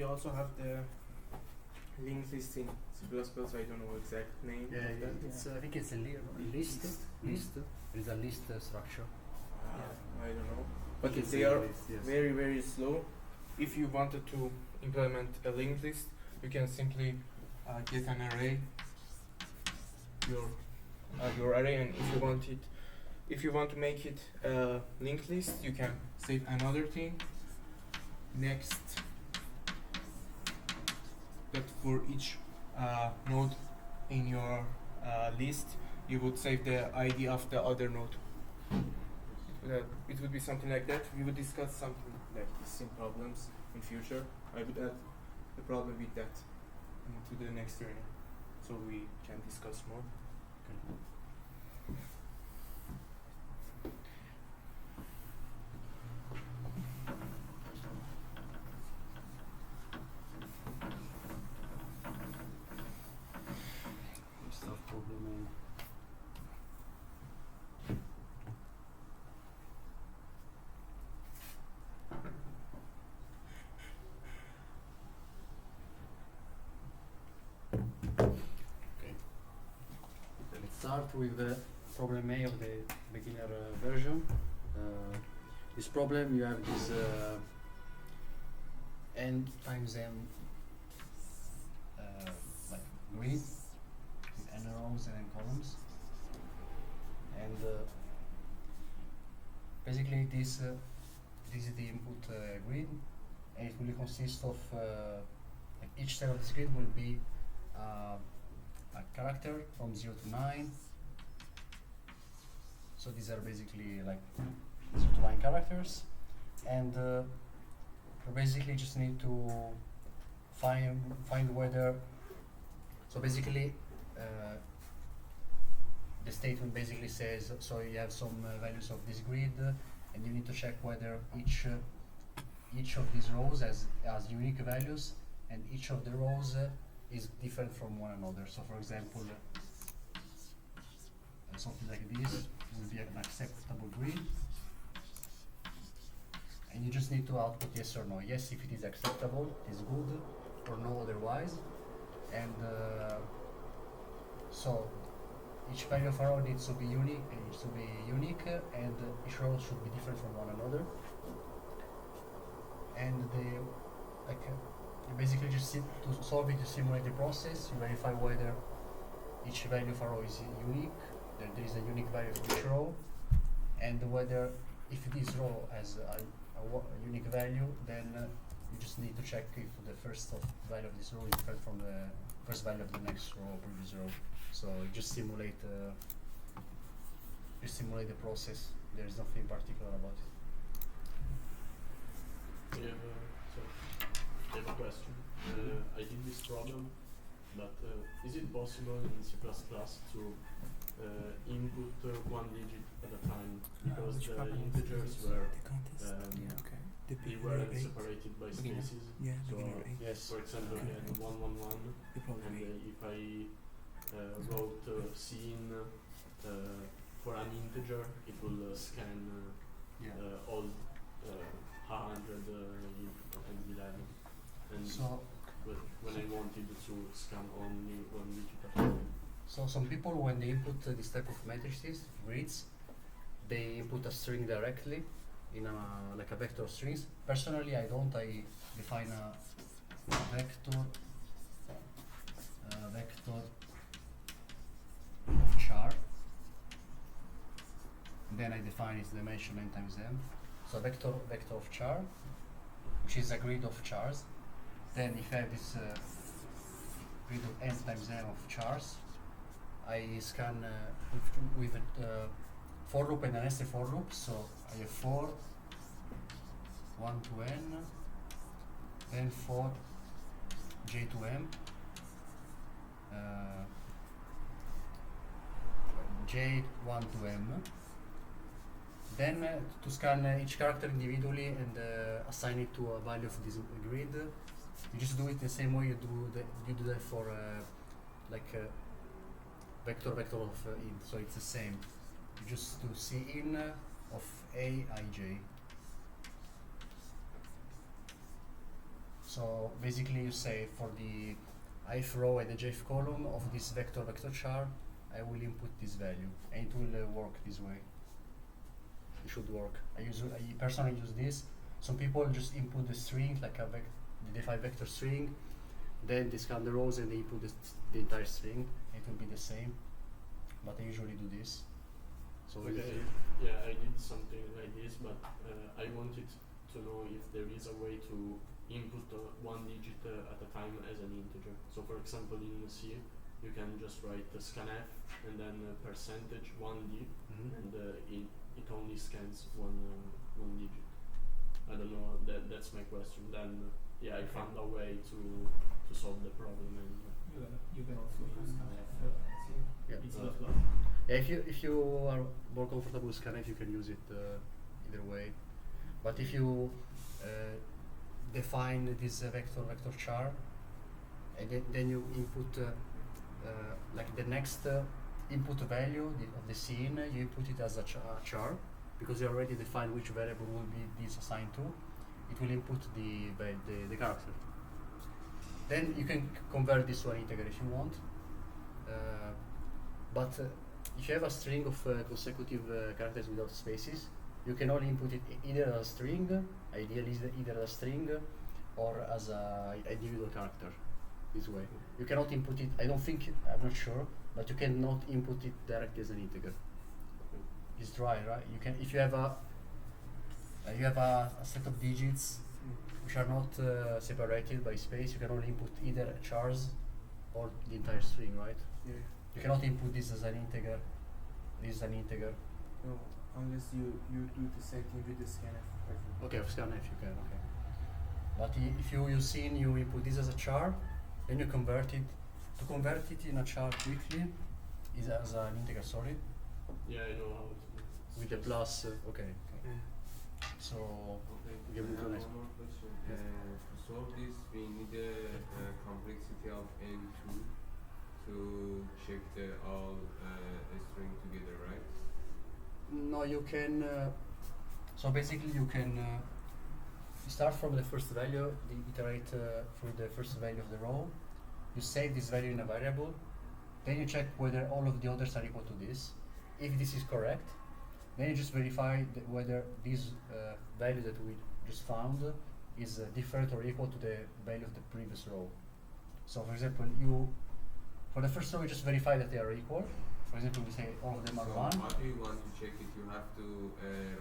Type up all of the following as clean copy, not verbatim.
we also have the linked list in C++. I don't know exact name. Yeah, of that. it's I think it's a list. List. There is a list structure. I don't know. But It's they a are list, yes. very, very slow. If you wanted to implement a linked list, you can simply get an array, your array, and if you want to make it a linked list, you can save another thing. Next, that for each node in your list, you would save the ID of the other node. It would be something like that. We would discuss something like this in problems in future. I would add the problem with that into the next training, so we can discuss more. Stuff programming. Okay. Let's start with the problem A of the beginner version. This problem, you have this n times m like grid with n rows and n columns, and basically this is the input grid, and it will consist of like each cell of this grid will be a character from 0 to 9. So these are basically like 0 to 9 characters, and we basically just need to find whether. So basically, the statement basically says, so you have some values of this grid, and you need to check whether each of these rows has unique values, and each of the rows is different from one another. So for example, something like this will be an acceptable grid, and you just need to output yes or no. Yes if it is acceptable, it is good, or no otherwise. And so each value of a row needs to be unique, and each row should be different from one another. And you basically just to solve it, you simulate the process, you verify whether each value of a row is unique, that there is a unique value for each row, and whether if this row has a unique value, then you just need to check if the first value of this row is different from the first value of the next row or previous row. So you just simulate the process. There is nothing particular about it. I have a question. I did this problem, but is it possible in C++ to input one digit at a time, because the integers were they weren't separated by spaces. So Yes. for example, we had 111, and if I wrote scene for an integer, it will scan all 111, and So when I wanted to scan only one digit at a time. So some people, when they input this type of matrices, grids, they input a string directly in like a vector of strings. Personally, I don't. I define a vector of char. Then I define its dimension n times m. So vector of char, which is a grid of chars. Then if I have this grid of n times m of chars, I scan with a for loop and a nested for loop. So I have for 1 to n, then for j to m, j1 to m. Then to scan each character individually and assign it to a value of this grid, you just do it the same way you do that for vector of int. So it's the same. You just do cin of a ij. So basically you say for the ith row and the jth column of this vector char, I will input this value, and it will work this way. It should work. I personally use this. Some people just input the string, like they define vector string, then they scan the rows and they input the entire string. It will be the same, but I usually do this. So Okay, yeah, I did something like this, but I wanted to know if there is a way to input one digit at a time as an integer. So for example in C, you can just write scanf and then percentage 1d, and it only scans one digit. I don't know, that's my question. Then yeah, I found a way to solve the problem. And You can also use yeah. it's Yeah, if you are more comfortable with scanf, you can use it either way. But if you define this vector char, and then you input like the next input value of the scene, you input it as a char, because you already defined which variable will be this assigned to. It will input the character. Then you can convert this to an integer if you want. But if you have a string of consecutive characters without spaces, you can only input it either as a string, ideally either as a string, or as a individual character. This way, you cannot input it. I'm not sure, but you cannot input it directly as an integer. It's dry, right? You can, if you have a set of digits which are not separated by space, you can only input either chars or the entire string, right? Yeah. You cannot input this as an integer. This is an integer. No, unless you do the same thing with the scanf. Okay, for scanf you can. Okay. But if you use scene, you input this as a char, then you convert it. To convert it in a char quickly is as an integer. Sorry. Yeah, I know how to do it. With the plus. Okay. Yeah. So Okay. we can move to the next. One more question. To solve this, we need the complexity of n2 to check all string together, right? No, you can. So basically, you can start from the first value, iterate through the first value of the row. You save this value in a variable. Then you check whether all of the others are equal to this. If this is correct, then you just verify whether this value that we just found is different or equal to the value of the previous row. So, for example, for the first row, you just verify that they are equal. For example, we say all of them are So 1. how do you want to check it? You have to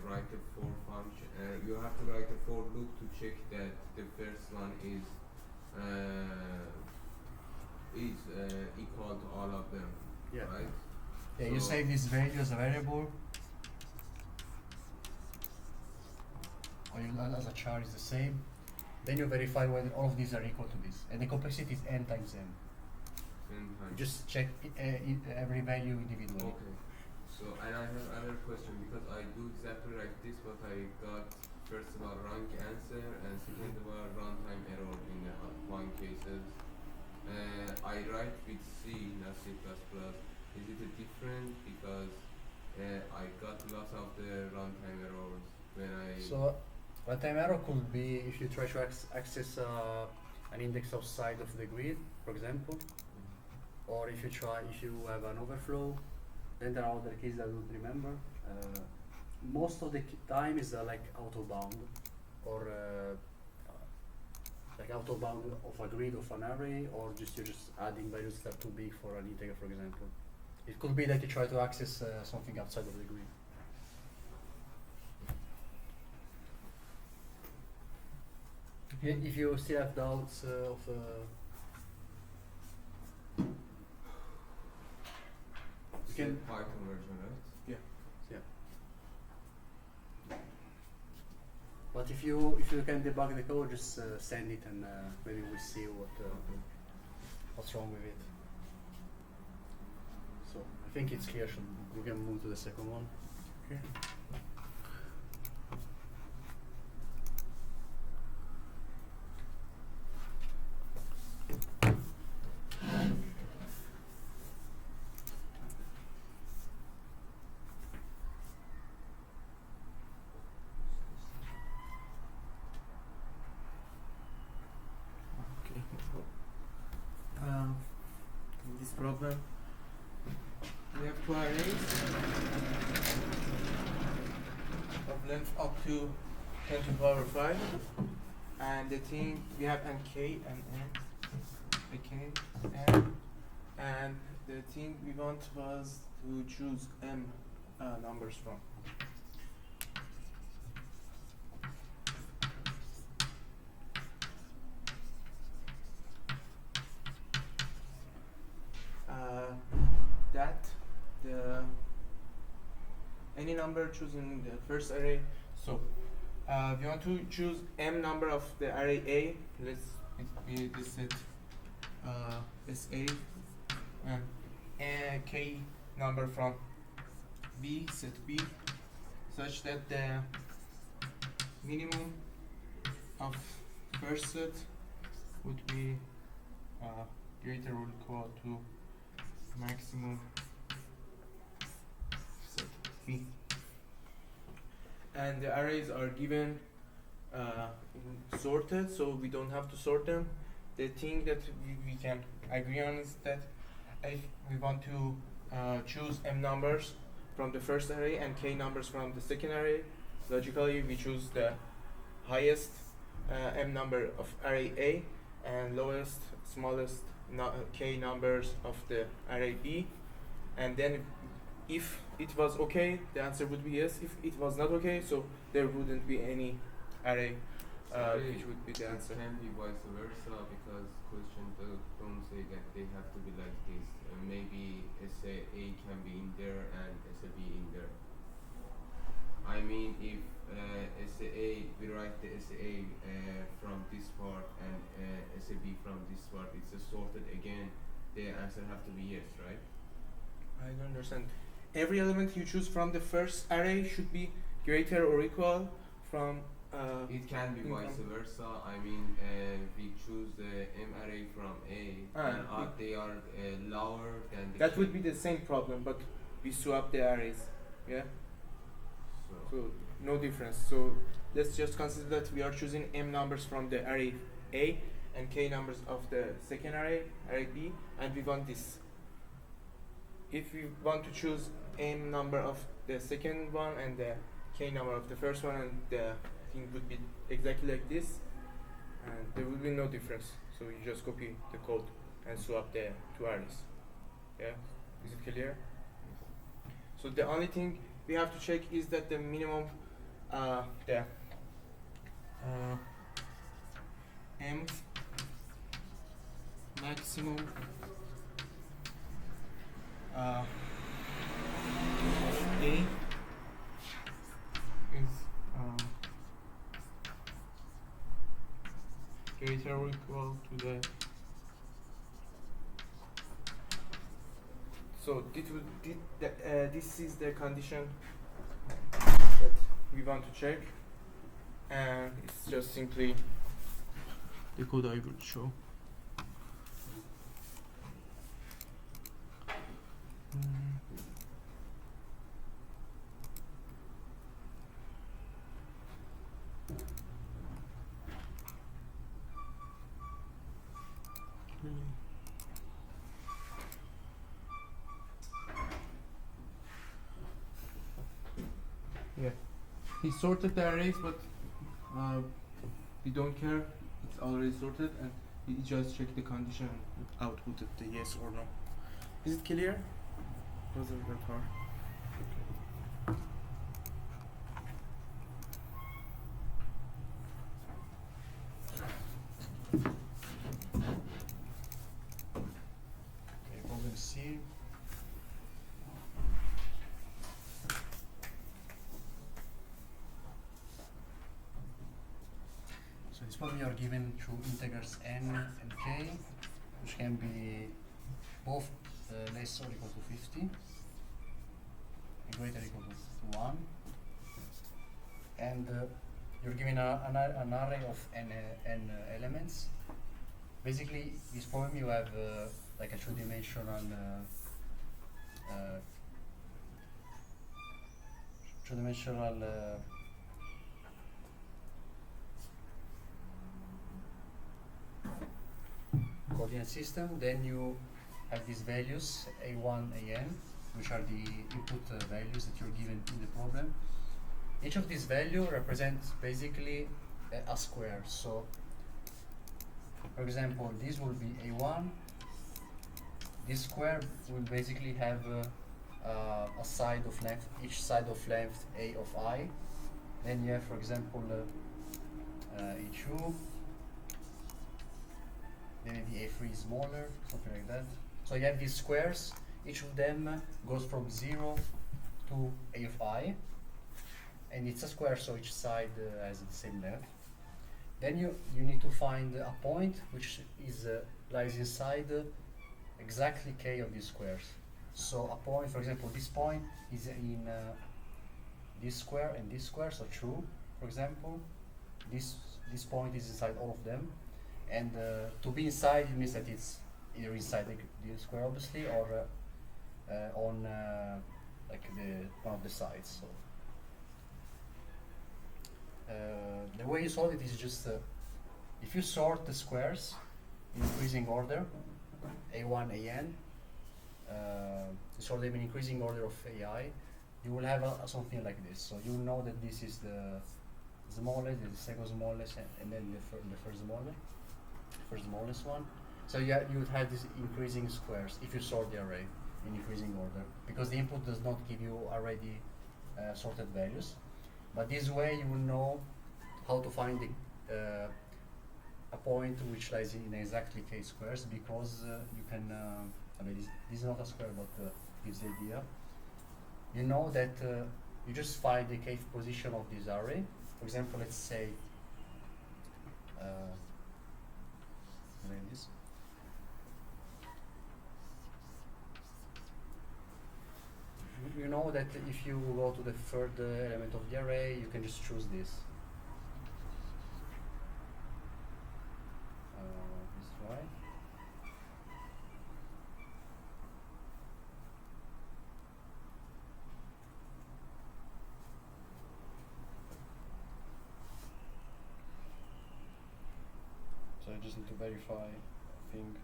write a for function. You have to write a for loop to check that the first one is equal to all of them, Yeah. right? Yeah, you So- save this value as a variable, or you as a char is the same. Then you verify whether all of these are equal to this, and the complexity is n times n. N You times. just check every value individually. Okay. So, and I have another question because I do exactly like this, but I got first of all wrong answer and second of all runtime error in one cases. I write with C, not C++. Is it a different because I got lots of the runtime errors when I. So, runtime error could be if you try to access an index outside of the grid, for example, or if you have an overflow. Then there are other cases I don't remember. Most of the time is like out-of-bound, or like out-of-bound of a grid of an array, or you're just adding values that are too big for an integer, for example. It could be that you try to access something outside of the grid. If you still have doubts It's can- a Python version, right? But if you can debug the code, just send it and maybe we'll see what's wrong with it. So I think it's clear. We can move to the second one. Okay. problem. We have two arrays of length up to 10 to the power 5, and the thing we have n k and n, and the thing we want was to choose m numbers from. That the any number chosen in the first array. So we want to choose m number of the array A. Let's be this set SA, and k number from B, set B, such that the minimum of first set would be greater or equal to maximum set B. And the arrays are given sorted, so we don't have to sort them. The thing that we can agree on is that if we want to choose m numbers from the first array and k numbers from the second array, logically we choose the highest m number of array A and lowest, smallest k numbers of the array B, and then if it was okay, the answer would be yes. If it was not okay, so there wouldn't be any array which would be the answer. It can be vice versa because question don't say that they have to be like this. Maybe SA A can be in there and SA B in there. I mean, if SA A, we write the SA A from this part and SA B from this part, it's sorted again, the answer have to be yes, right? I don't understand. Every element you choose from the first array should be greater or equal from It can be vice versa. I mean, we choose the M array from A, and they are lower than the that K. would be the same problem, but we swap the arrays. Yeah. So no difference. So let's just consider that we are choosing m numbers from the array A and k numbers of the second array, array B, and we want this. If we want to choose m number of the second one and the k number of the first one, and the thing would be exactly like this, and there will be no difference. So you just copy the code and swap the two arrays. Yeah, is it clear? So the only thing we have to check is that the minimum, the m maximum A is greater or equal to the. So this is the condition that we want to check, and it's just simply the code I will show. Yeah, he sorted the arrays, but we don't care. It's already sorted, and he just checked the condition and outputted the yes or no. Is it clear? Was it that hard? Okay, problem C. So this problem you are given two integers n and k, which can be both less or equal to 50 and greater or equal to 1, and you're given an array of n elements. Basically, this problem you have like a two-dimensional coordinate system. Then you have these values a1, an, which are the input values that you're given in the problem. Each of these values represents basically a square. So, for example, this will be a1. This square will basically have a side of length, each side of length a of I. Then you have, for example, a2. Then maybe a3 is smaller, something like that. So you have these squares. Each of them goes from 0 to a of I. And it's a square, so each side has the same length. Then you need to find a point which is lies inside exactly k of these squares. So a point, for example, this point is in this square and this square, so 2, for example. This point is inside all of them. And to be inside, it means that it's either inside the square, obviously, or on like one of the sides. So the way you solve it is just if you sort the squares in increasing order, a1, an, you sort them in increasing order of ai, you will have something like this. So you know that this is the smallest, the second smallest, and then the first smallest one. So you would have these increasing squares if you sort the array in increasing order, because the input does not give you already sorted values. But this way you will know how to find a point which lies in exactly k squares, because you can, I mean, this is not a square, but gives the idea. You know that you just find the k position of this array. For example, let's say, like this. You know that if you go to the third element of the array, you can just choose this. Let's try. So I just need to verify a thing.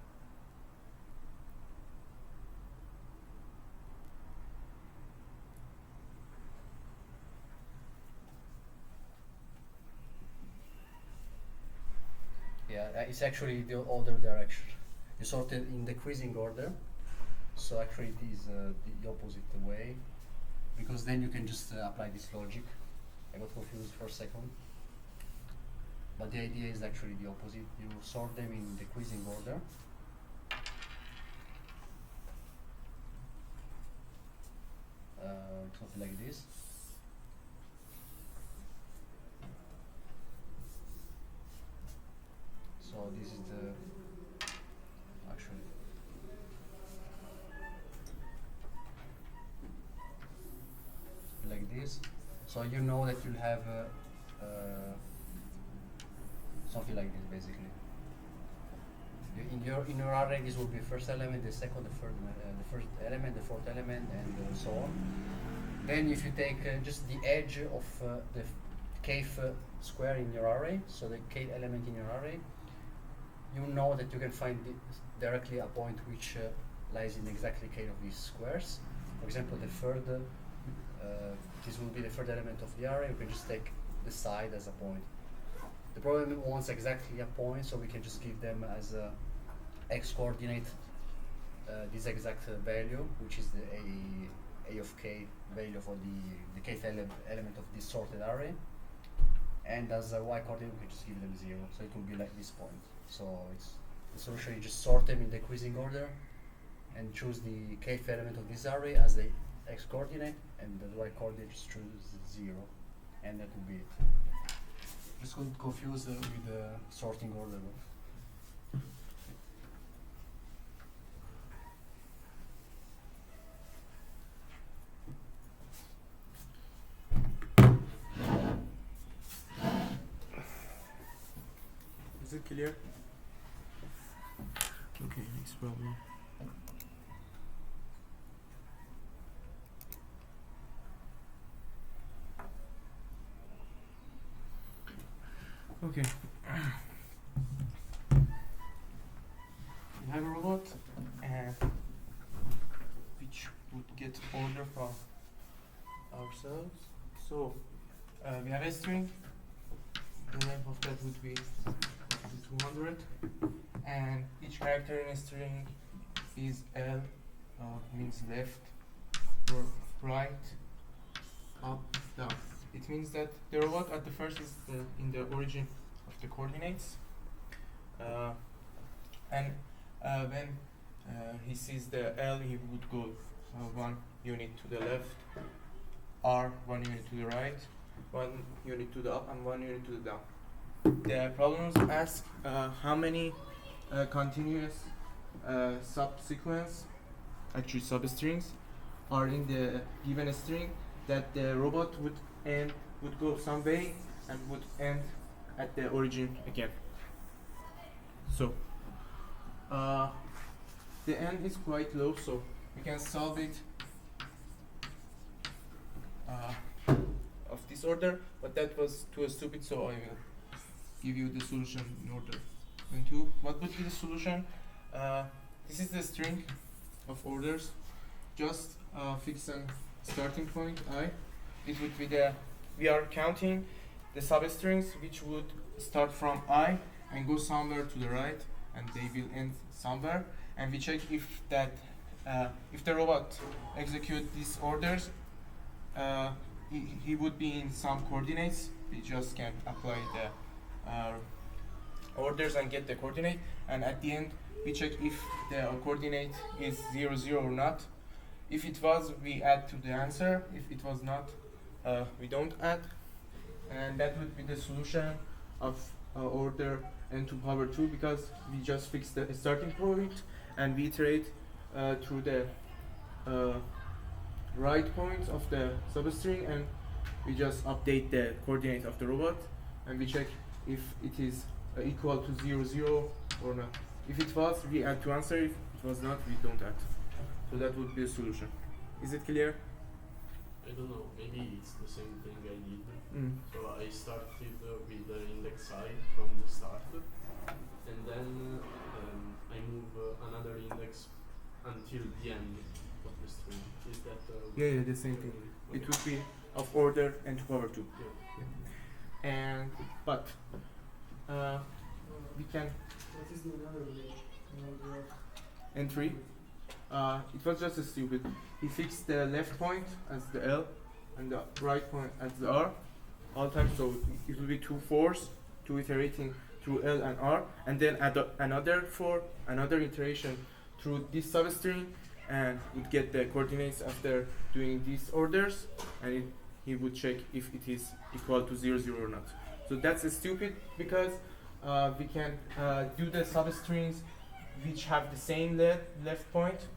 Yeah, it's actually the other direction. You sort it in decreasing order, so actually it is the opposite way, because then you can just apply this logic. I got confused for a second, but the idea is actually the opposite. You sort them in decreasing order. Something like this. So this is the actually like this. So you know that you'll have something like this basically. In your array, this will be first element, the second, the third, the first element, the fourth element, and so on. Then if you take just the edge of the kth square in your array, so the kth element in your array, you know that you can find directly a point which lies in exactly k of these squares. For example, the third, this will be the third element of the array. You can just take the side as a point. The problem wants exactly a point, so we can just give them as a x coordinate this exact value, which is the a of k value for the kth element of this sorted array. And as a y coordinate, we can just give them 0, so it will be like this point. So it's the solution. You just sort them in decreasing order and choose the kth element of this array as the x coordinate, and the y coordinate just choose 0, and that will be it. Just got confused with the sorting order. Is it clear? Okay, next problem. Okay. You have a robot and get order from ourselves. So we have a string. The length of that would be 200, and each character in a string is L, means left, or right, up, down. It means that the robot at the first is in the origin of the coordinates, and when he sees the L, he would go 1 unit to the left, R 1 unit to the right, 1 unit to the up, and 1 unit to the down. The problems ask how many continuous subsequence, actually substrings, are in the given string that the robot would go some way and would end at the origin again. So the end is quite low, so we can solve it of this order, but that was too stupid, so I will give you the solution in order. And two, what would be the solution? This is the string of orders. Just fix a starting point I. It would be we are counting the substrings which would start from I and go somewhere to the right, and they will end somewhere. And we check if the robot execute these orders, he would be in some coordinates. We just can apply the orders and get the coordinate, and at the end we check if the coordinate is 0, 0 or not. If it was, we add to the answer. If it was not, we don't add, and that would be the solution of order n to power 2, because we just fix the starting point and we iterate through the right points of the substring, and we just update the coordinate of the robot, and we check if it is equal to 0, 0 or not. If it was, we add to answer. If it was not, we don't add. So that would be a solution. Is it clear? I don't know, maybe it's the same thing I did. So I started with the index I from the start, and then I move another index until the end of the string. Is that Yeah, the same thing. okay. It would be of order n to power 2. Yeah. And but we can What is the another way? n3. It was just a stupid. He fixed the left point as the L and the right point as the R all time, so it will be 2 4s, 2 iterating through L and R, and then add another iteration through this substring, and would get the coordinates after doing these orders, and he would check if it is equal to 0, 0 or not. So that's stupid, because we can do the substrings which have the same left point,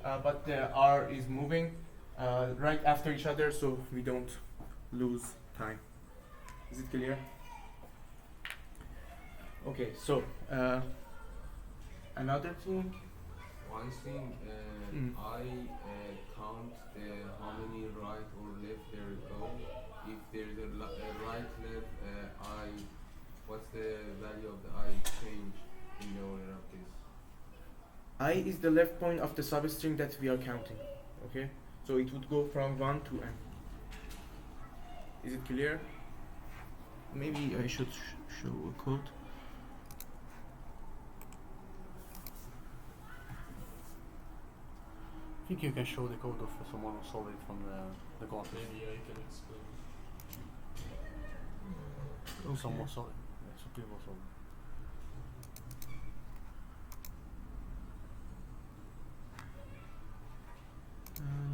but the R is moving right after each other, so we don't lose time. Is it clear? Okay, so another thing. One thing, I count how many right or left there go. If there's a right, left, what's the value of the I change in the order of this? I is the left point of the substring that we are counting. Okay, so it would go from 1 to n. Is it clear? Maybe I should show a code. I think you can show the code of someone who solved it from the concept. Maybe I can explain. Someone solved it. Yeah, Supremo solved it.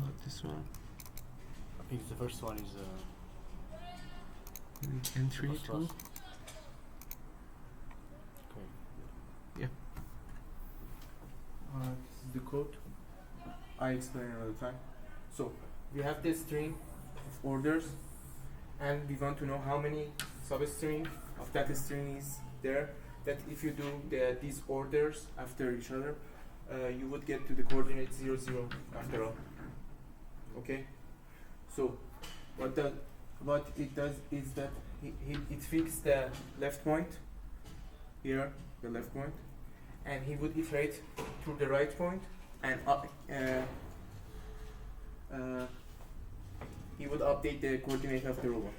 Not this one. I think the first one is N3 plus too. plus. Okay. This is the code. I explain another time. So we have this string of orders, and we want to know how many substring of that string is there. That if you do these orders after each other, you would get to the coordinate 0, 0 after all. Okay. So what it does is that it fixes the left point here, the left point, and he would iterate through the right point and he would update the coordinate of the robot.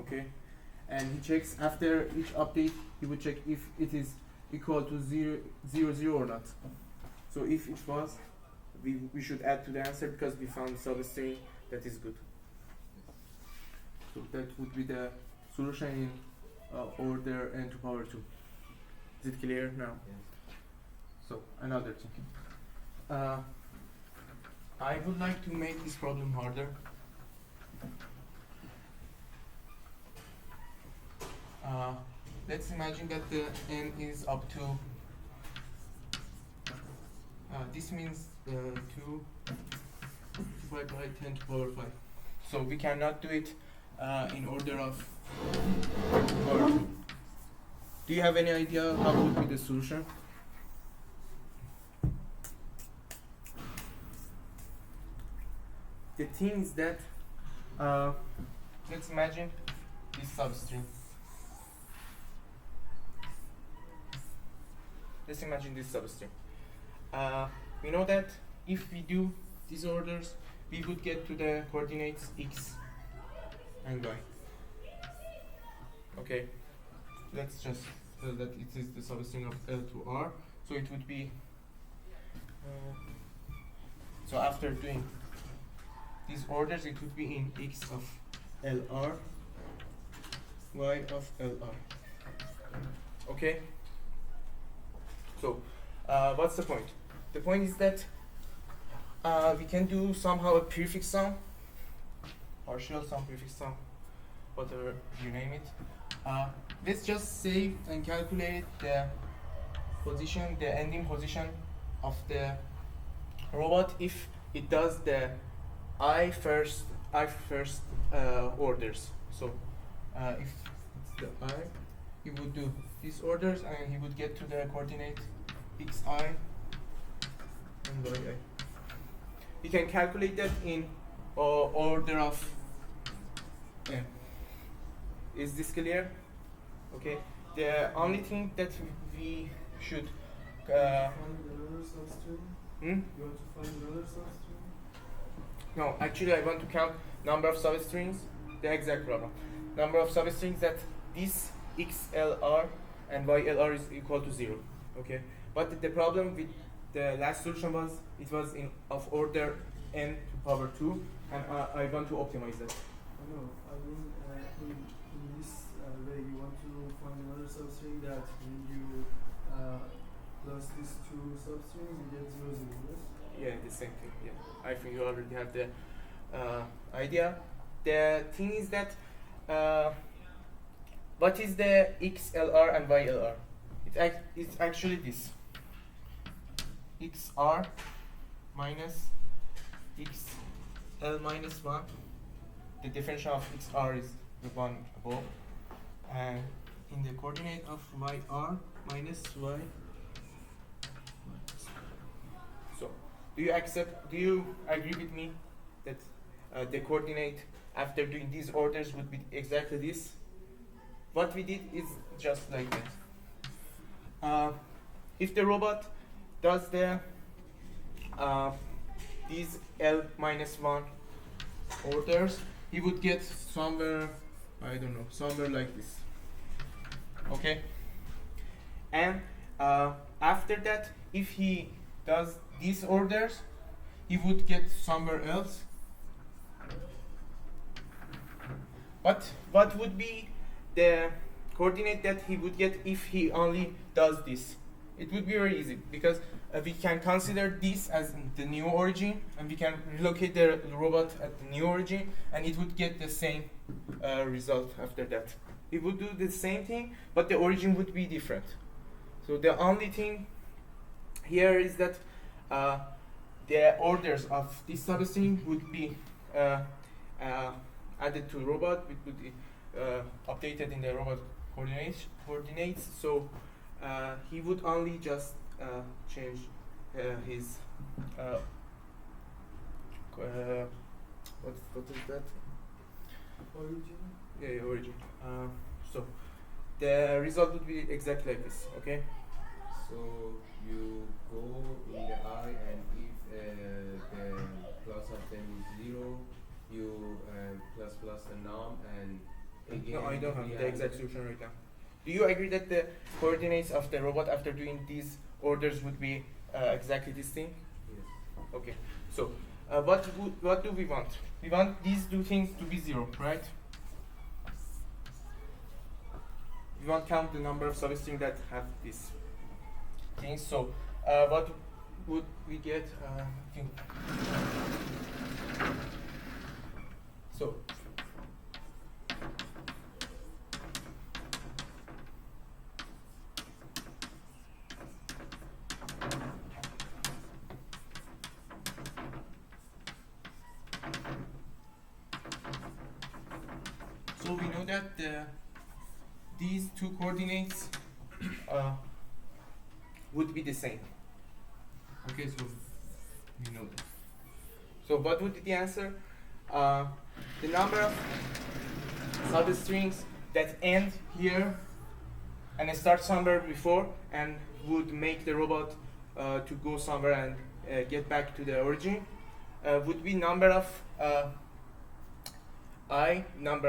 Okay, and he checks after each update. He would check if it is equal to 0, 0, 0 or not. So if it was, we should add to the answer because we found substring that is good. So that would be the solution in order n to power 2. Is it clear now? Yes. So another thing. I would like to make this problem harder. Let's imagine that the n is up to, this means 2 divided by 10 to power 5. So we cannot do it in order of power 2. Do you have any idea how would be the solution? The thing is that, let's imagine this substring. Let's imagine this substring. We know that if we do these orders, we would get to the coordinates x and y. Okay, let's just tell that it is the substring of L to R. So it would be, so after doing these orders, it would be in x of LR, y of LR. Okay? So, what's the point? The point is that we can do somehow a prefix sum, partial sum, prefix sum, whatever you name it. Let's just save and calculate the position, the ending position of the robot if it does the I first orders. So if it's the I, he would do these orders and he would get to the coordinate xi and yi. We can calculate that in order of n. Is this clear? Okay. The only thing that we should Find another substring? hmm? You want to find another substring? No, actually I want to count number of substrings, the exact problem. Number of substrings that this XLR and YLR is equal to 0. Okay? But the problem with the last solution was it was in of order n to power 2 and I want to optimize that. No, I mean in this way you want to find another substring that when you plus these two substrings you get 0, 0, yes? Yeah, the same thing. Yeah, I think you already have the idea. The thing is that what is the XLR and YLR? It's actually this. XR minus XL minus 1. The differential of XR is the one above, and in the coordinate of YR minus Y. So, do you agree with me that the coordinate after doing these orders would be exactly this? What we did is just like that. If the robot does the these L minus 1 orders, he would get somewhere, I don't know, somewhere like this. Okay? And after that, if he does these orders, he would get somewhere else. But what would be the coordinate that he would get if he only does this? It would be very easy because we can consider this as the new origin and we can relocate the robot at the new origin and it would get the same result after that. It would do the same thing, but the origin would be different. So the only thing here is that the orders of this substring would be added to robot, it would be updated in the robot coordinates. So he would only just change his what is that? Origin? Yeah, origin. So the result would be exactly like this. Okay. So you go in the I, and if the plus of them is 0, don't have the Yeah. exact solution right now. Do you agree that the coordinates of the robot after doing these orders would be exactly this thing? Yes. Okay. So what do we want? We want these two things to be 0, right? We want to count the number of substrings that have these things. So what would we get? I think. So we know that these two coordinates would be the same. Okay, so we know that. So what would be the answer? The number of substrings that end here and start somewhere before and would make the robot to go somewhere and get back to the origin would be number of number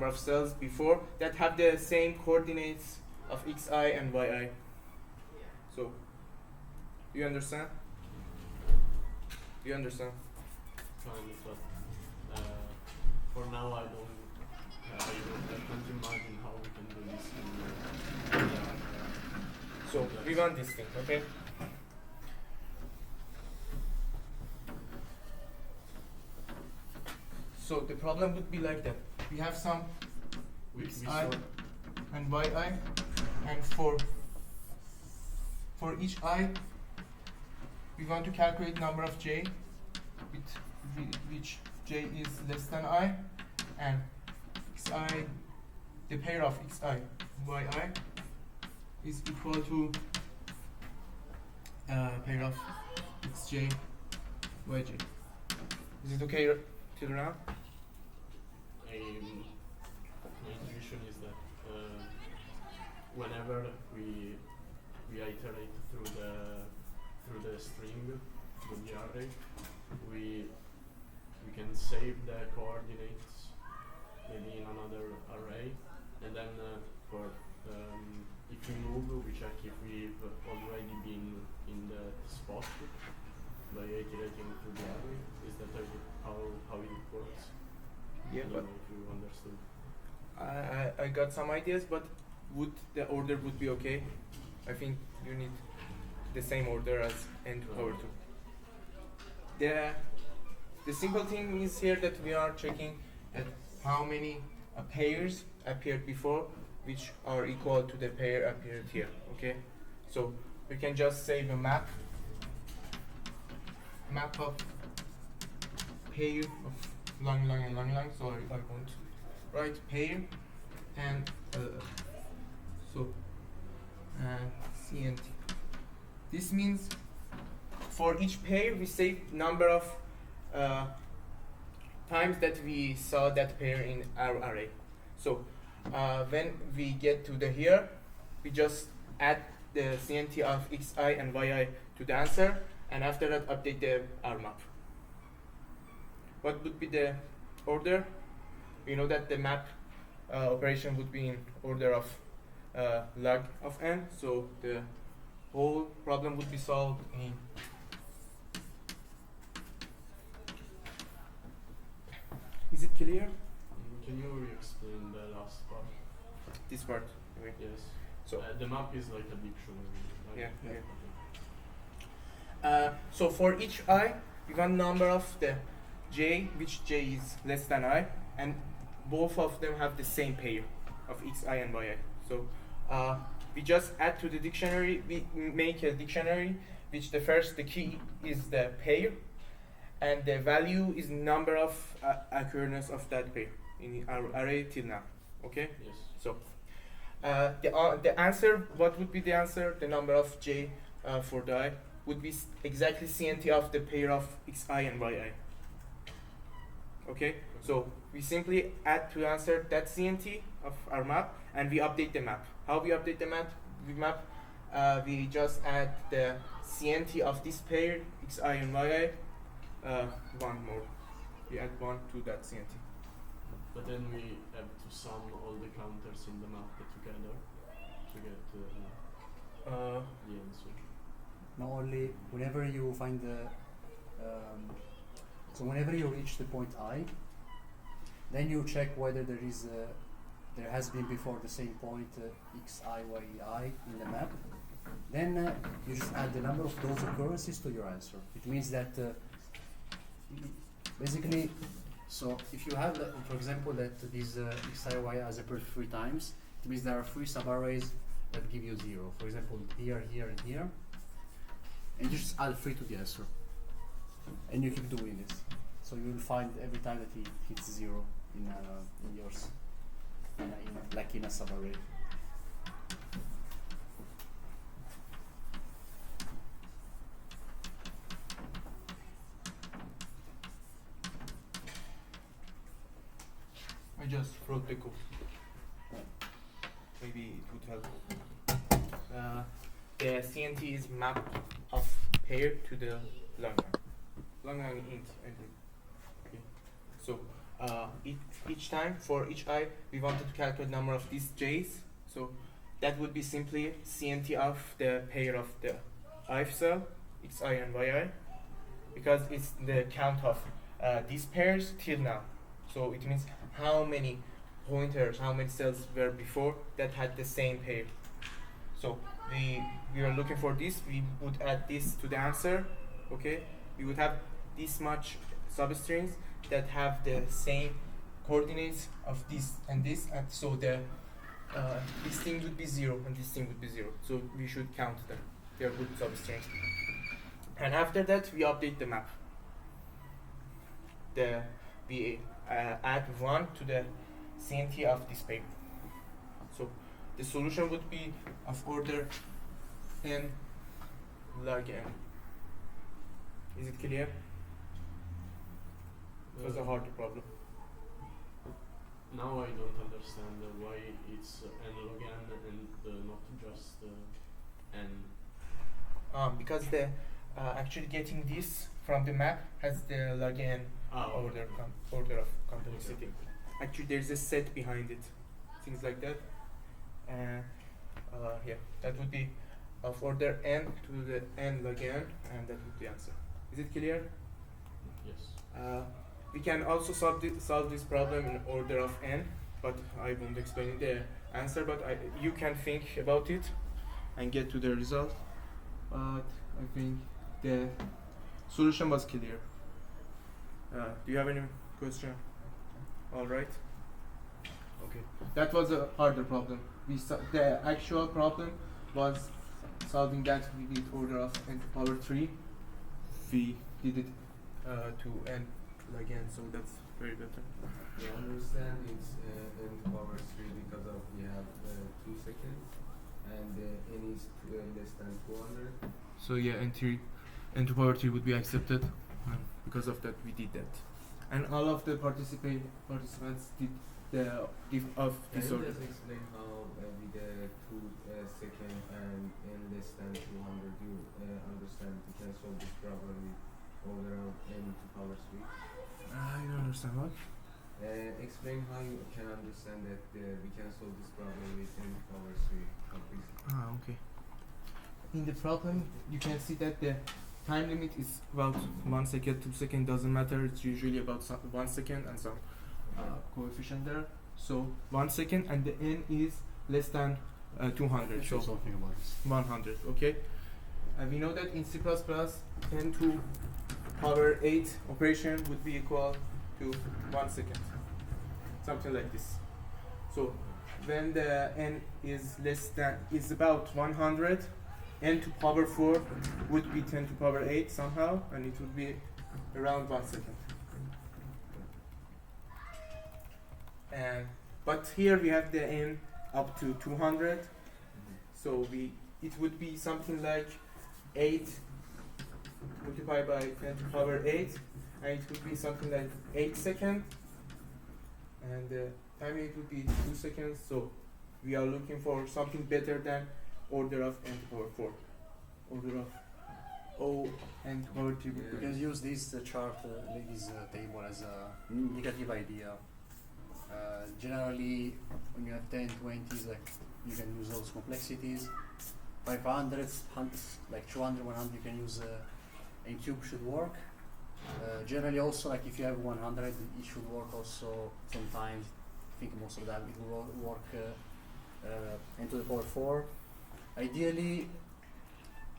of cells before that have the same coordinates of xi and yi. So, do you understand? Do you understand? Kind of, but for now I can't imagine how we can do this in So we want this thing, okay? So the problem would be like that. We have some we xi saw and yi, and for each I, we want to calculate number of j, with which j is less than I, and xi, the pair of xi yi is equal to pair of xj yj. Is it okay till now? my intuition is that whenever we iterate through the string, through the array, we can save the coordinates maybe in another array, and then if we move, we check if we've already been in the spot by iterating through the array. Is that how it works? Yeah, I don't but know if you understood. I got some ideas, but would the order would be okay? I think you need the same order as n power 2. The simple thing is here that we are checking at how many pairs appeared before, which are equal to the pair appeared here. Okay, so we can just save a map of pair of long. So I want to write pair and CNT. This means for each pair we save number of times that we saw that pair in our array. So when we get to the here, we just add the CNT of xi and yi to the answer, and after that update the R map. What would be the order? We know that the map operation would be in order of log of n, so the whole problem would be solved in Is it clear? Can you re-explain the last part? This part. Okay. Yes. So The map is like a dictionary. Right? Yeah. So for each I, we want number of the j, which j is less than I, and both of them have the same pair of xi and yi. So we just add to the dictionary, we make a dictionary, which the key is the pair, and the value is number of occurrence of that pair in our array till now. Okay? Yes. So the answer, what would be the answer? The number of j for the I would be exactly CNT of the pair of xi and yi. Okay, so we simply add to answer that CNT of our map, and we update the map. How we update the map? We just add the CNT of this pair xi and yi. One more. We add one to that CNT. But then we have to sum all the counters in the map together to get the answer. Not only whenever you find the so whenever you reach the point I, then you check whether there has been before the same point x I y I in the map. Then you just add the number of those occurrences to your answer. It means that basically, so if you have, for example, that these x I y has appeared 3 times, it means there are 3 subarrays that give you 0. For example, here, here, and here. And you just add 3 to the answer. And you keep doing this. So you will find every time that it hits 0 in yours, like in a subarray. I just wrote the code. Maybe it would help. The CNT is map of pair to the long int entry. Okay. So each time for each I, we wanted to calculate number of these j's. So that would be simply CNT of the pair of the if cell xi and yi, because it's the count of these pairs till now. So it means how many pointers, how many cells were before that had the same pair. So we are looking for this. We would add this to the answer. Okay, we would have this much substrings that have the same coordinates of this and this, and so the this thing would be 0 and this thing would be 0. So we should count them. They are good substrings. And after that, we update the map. We add 1 to the CNT of this pair. So the solution would be of order n log n. Is it clear? It was a hard problem. Now I don't understand why it's n log n and not just n. Because the actually getting this from the map has the log n order of complexity. Actually, there's a set behind it, things like that. Yeah, that would be of order n to the n log n, and that would be the answer. Is it clear? Yes. We can also solve this problem in order of n, but I won't explain the answer. But you can think about it and get to the result. But I think the solution was clear. Do you have any question? All right. Okay. That was a harder problem. The actual problem was solving that we did order of n to power 3. We did it to n again, so that's very better. You understand it's n to power 3 because of we have 2 seconds and n is less than 200. So yeah, n to power 3 would be accepted, and because of that we did that. And all of the participants did the diff of Can this you order. just explain how with the 2 second and n less than 200 you understand you can solve this problem with order of n to power 3? I don't understand what. Explain how you can understand that we can solve this problem with n to power 3 completely. Okay. In the problem, you can see that the time limit is about 1 second, 2 seconds, doesn't matter. It's usually about 1 second and some coefficient there. So 1 second, and the n is less than 200. So Something about this. 100. Okay. And we know that in C++, 10 to power 8 operation would be equal to 1 second. Something like this. So when the n is about 100, n to power 4 would be 10 to power 8 somehow, and it would be around 1 second. And but here we have the n up to 200, so it would be something like 8 multiplied by 10 to power 8, and it would be something like 8 seconds, and the time limit would be 2 seconds. So we are looking for something better than order of n to power 4. Order of O n to power 3 would You be. can use this chart, like this table as a indicative idea, Generally, when you have 10, 20s, like you can use those complexities. 500s, like 200, 100, you can use in cube should work. Generally, also like if you have 100, it should work also sometimes. I think most of that it will work n to the power 4. Ideally,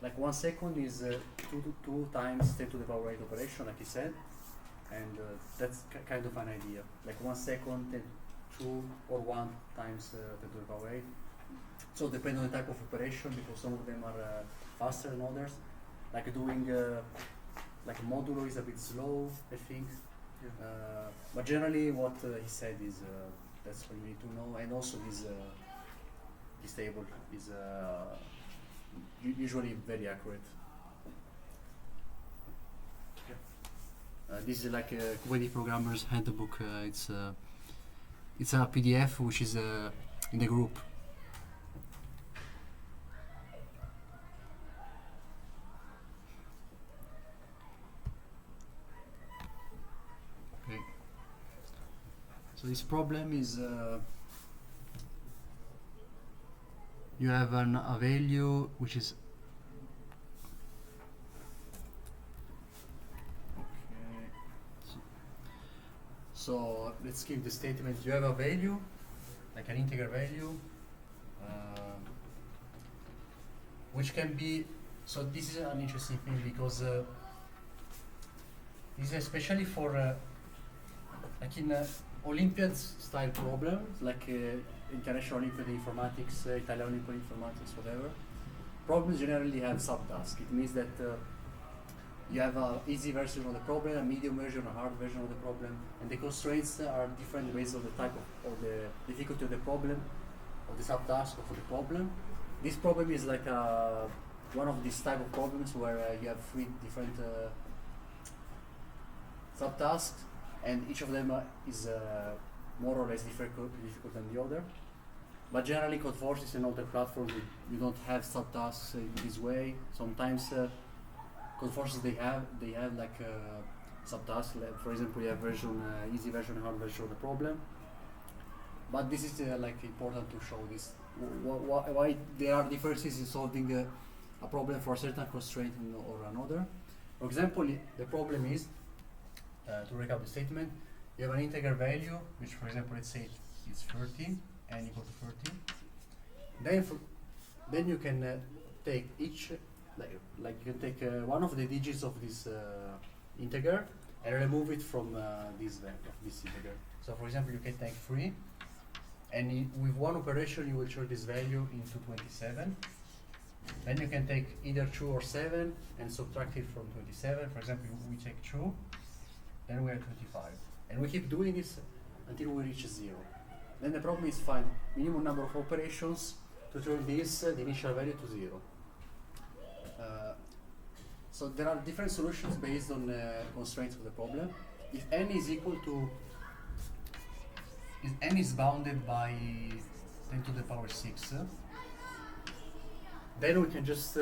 like 1 second is 2 times 10 to the power 8 operation, like he said, and that's kind of an idea. Like 1 second, 10, 2 or 1 times 10 to the power 8. So depending on the type of operation, because some of them are faster than others. Like doing like a modulo is a bit slow, I think. Yeah. But generally, what he said is that's what you need to know, and also this table is usually very accurate. This is like a Kubernetes programmer's handbook. It's a PDF which is in the group. Okay. So this problem is you have a value which is so let's give the statement. You have a value, like an integer value, which can be, so this is an interesting thing because this is especially for like in Olympiad style problems, like International Olympiad Informatics, Italian Olympiad Informatics, whatever. Problems generally have subtasks. It means that you have an easy version of the problem, a medium version, a hard version of the problem, and the constraints are different based on the type of the difficulty of the problem, of the subtask of the problem. This problem is like one of these type of problems where you have 3 different subtasks, and each of them is more or less difficult than the other. But generally, CodeForces and other platforms, you don't have subtasks in this way. Sometimes CodeForces they have like subtasks. Like for example, you have version easy version, hard version of the problem. But this is like important to show this why there are differences in solving a problem for a certain constraint or another. For example, the problem is to recap the statement. You have an integer value, which for example, let's say it's 30, n equal to 30. Then you can take each, like you can take one of the digits of this integer and remove it from this integer. So for example, you can take 3, and with one operation you will turn this value into 27. Then you can take either 2 or 7 and subtract it from 27. For example, we take 2, then we are 25. And we keep doing this until we reach 0. Then the problem is find minimum number of operations to turn this, the initial value, to 0. So there are different solutions based on constraints of the problem. If n is equal to, if n is bounded by 10 to the power 6, then we can just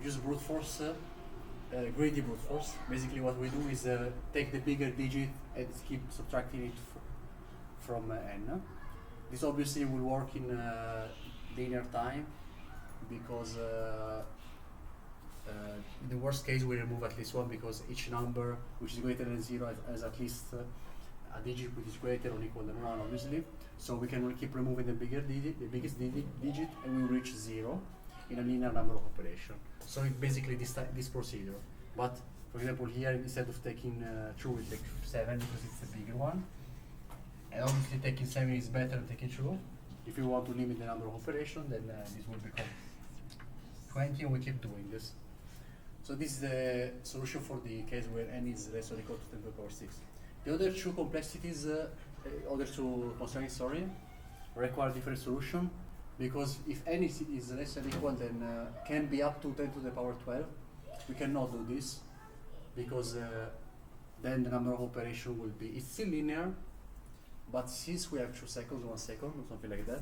use brute force, greedy brute force. Basically what we do is take the bigger digit and keep subtracting it from n. This obviously will work in linear time because in the worst case we remove at least 1 because each number which is greater than 0 has at least a digit which is greater or equal than 1, obviously. So we can keep removing the biggest digit, and we reach 0 in a linear number of operation. So it's basically this procedure. But for example, here instead of taking 2, we take 7 because it's the bigger one. And obviously taking 7 is better than taking 2. If you want to limit the number of operations, then this will become 20, and we keep doing this. So this is the solution for the case where n is less or equal to 10 to the power 6. The other two complexities, other two constraints, sorry, require different solution, because if n is less than equal, then can be up to 10 to the power 12. We cannot do this because then the number of operation will be, it's still linear, but since we have 2 seconds, 1 second, or something like that,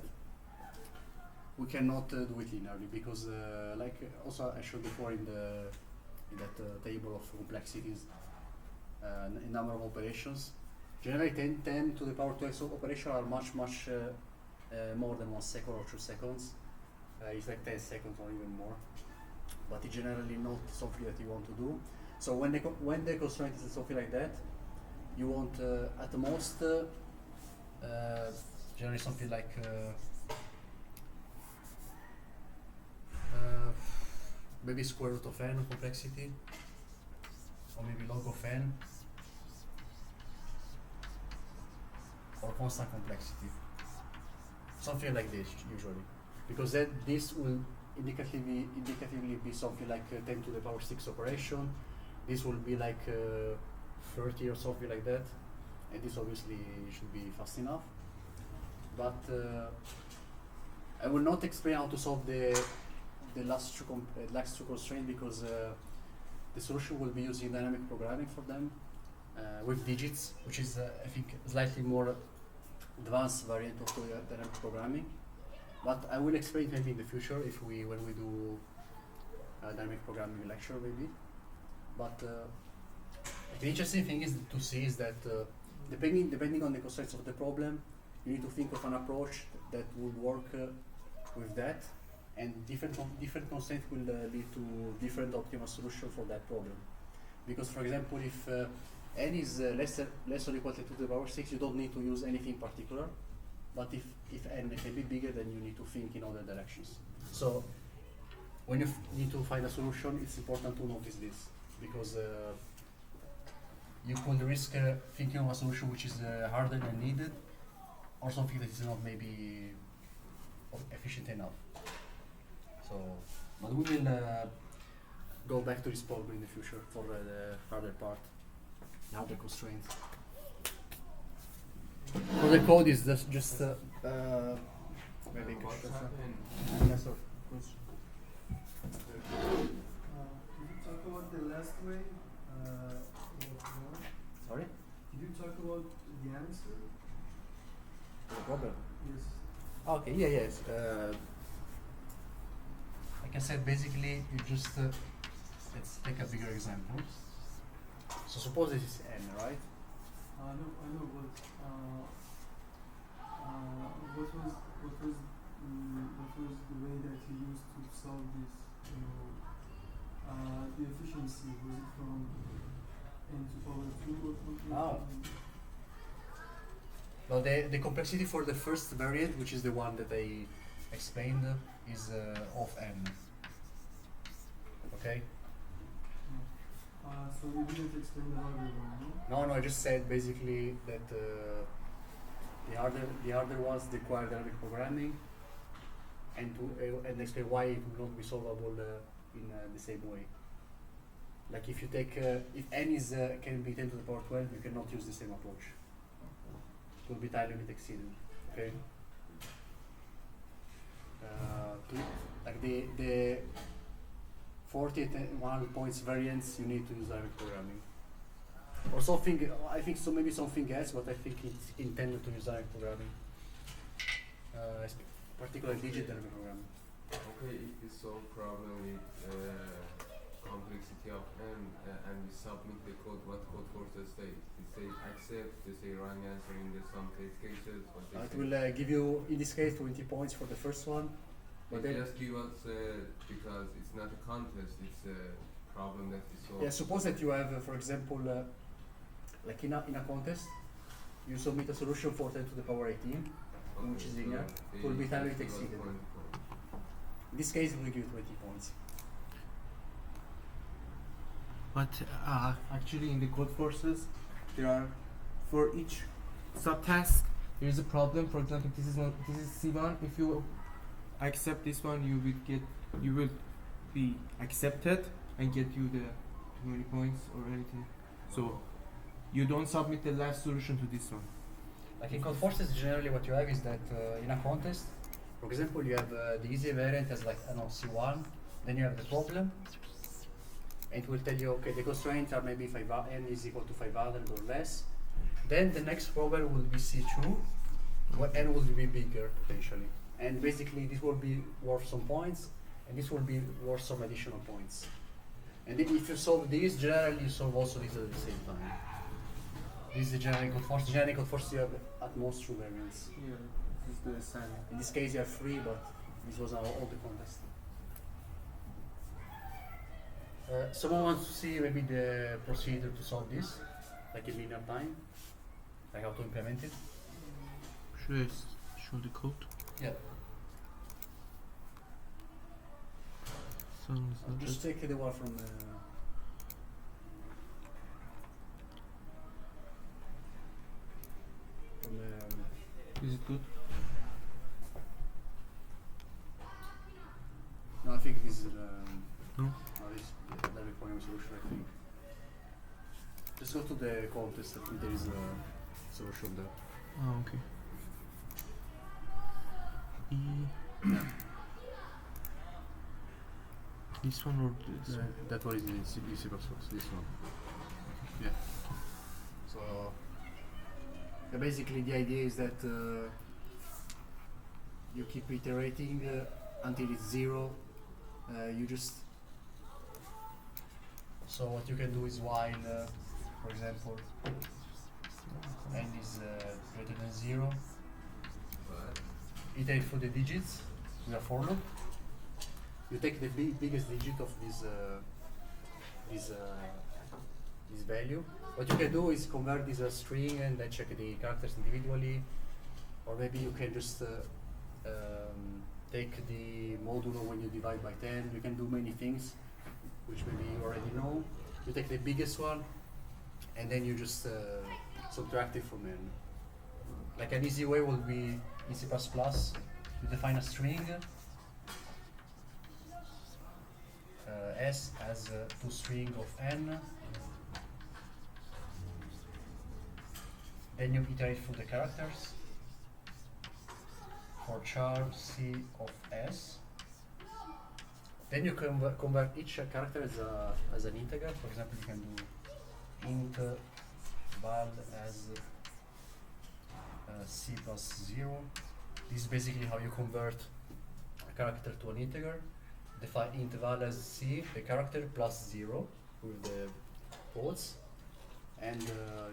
we cannot do it linearly because, like also I showed before in that table of complexities, in number of operations, Generally 10 to the power 2x operation are much more than 1 second or 2 seconds. It's like 10 seconds or even more. But it's generally not something that you want to do. So when the constraint is something like that, you want at the most generally something like maybe square root of n complexity, or maybe log of n, or constant complexity. Something like this usually, because then this will indicatively be something like 10 to the power 6 operation. This will be like 30 or something like that, and this obviously should be fast enough. But I will not explain how to solve the last two constraints, because the solution will be using dynamic programming for them with digits, which is I think slightly more advanced variant of dynamic programming. But I will explain maybe in the future when we do a dynamic programming lecture maybe. But the interesting thing is to see is that depending on the constraints of the problem, you need to think of an approach that will work with that, and different constraints will lead to different optimal solutions for that problem. Because for example, if n is less or equal to 2 to the power 6, you don't need to use anything particular. But if n can be bigger, then you need to think in other directions. So when you need to find a solution, it's important to notice this, because you could risk thinking of a solution which is harder than needed, or something that is not maybe efficient enough. So, but we will go back to this problem in the future for the harder part, the harder constraints. For the code is just maybe What's happened? yes, sir. Could you talk about the last way? Sorry? Did you talk about the answer? The problem. Yes. Okay, yes. Like I said, basically, you just let's take a bigger example. So suppose this is n, right? No, I know, but what was the way that you used to solve this? The efficiency, was it from n to power 2 or something? Oh. Well, the complexity for the first variant, which is the one that I explained, is of n. Okay? So you didn't explain the harder one, no? No, I just said basically that the harder ones require dynamic programming, and explain why it will not be solvable in the same way. Like if you take if n is can be 10 to the power 12, you cannot use the same approach. It will be time limit exceeded. Okay. Like the 40 and 100 points variants, you need to use dynamic programming. Or something, I think so, maybe something else, but I think it's intended to use dynamic programming. Particularly digit dynamic programming. Okay, if we solve problem with complexity of n and we submit the code, what code forces say? They say accept, they say wrong answer in some cases, what they It say. will give you, in this case, 20 points for the first one. But They then, just give us because it's not a contest, it's a problem that we solve. yeah, suppose that you have, for example, like in a contest, you submit a solution for 10 to the power 18, which is in here. It will be time limit exceeded. In this case, we will give 20 points. But actually, in the code forces, there are for each subtask there is a problem. For example, this is C1. If you accept this one, you will be accepted and get you the 20 points or anything. So you don't submit the last solution to this one. Like in code forces, generally what you have is that in a contest, for example, you have the easy variant as like, I don't know, C1, then you have the problem, and it will tell you, okay, the constraints are maybe n is equal to 500 or less. Then the next problem will be C2, where n will be bigger potentially. And basically this will be worth some points, and this will be worth some additional points. And then if you solve this, generally you solve also this at the same time. This is the generic code force. The generic code force you have at most 2 variants. Yeah, this is the standard. In this case you have 3, but this was our all the contest. Someone wants to see maybe the procedure to solve this, like in linear time, like how to implement it. Should I show the code? Yeah. Just take the one from Is it good? no, I think this is No? no, this is the dynamic programming solution. I think. Just go to the contest. I think there is a solution there. Oh, okay. Yeah. This one or this one? That one is in C++. This one. Yeah. So basically the idea is that you keep iterating until it's 0. You just so what you can do is while, for example, n is greater than 0, But iterate for the digits in a for loop. You take the biggest digit of this value. What you can do is convert this as a string and then check the characters individually, or maybe you can just take the modulo when you divide by 10. You can do many things, which maybe you already know. You take the biggest one, and then you just subtract it from n. Like an easy way would be in C++, you define a string s as to string of n, then you iterate through the characters for char c of s, then you convert each character as an integer. For example, you can do int val as c plus 0. This is basically how you convert a character to an integer. Define int val as c, the character, plus 0 with the quotes, and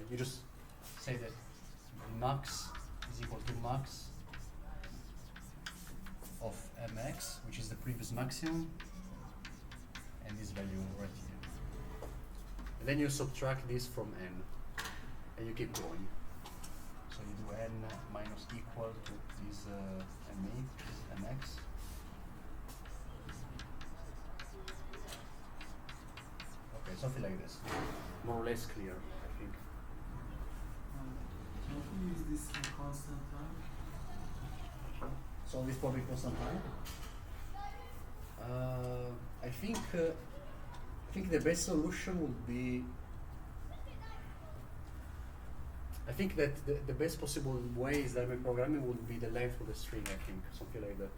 you just say that max is equal to max of mx, which is the previous maximum, and this value right here. And then you subtract this from n, and you keep going. So you do n minus equal to this mx. Okay, something like this. More or less clear, I think. Can we use this in constant time? So this probably constant time. I think the best solution would be. I think that the best possible way is dynamic programming would be the length of the string. I think something like that.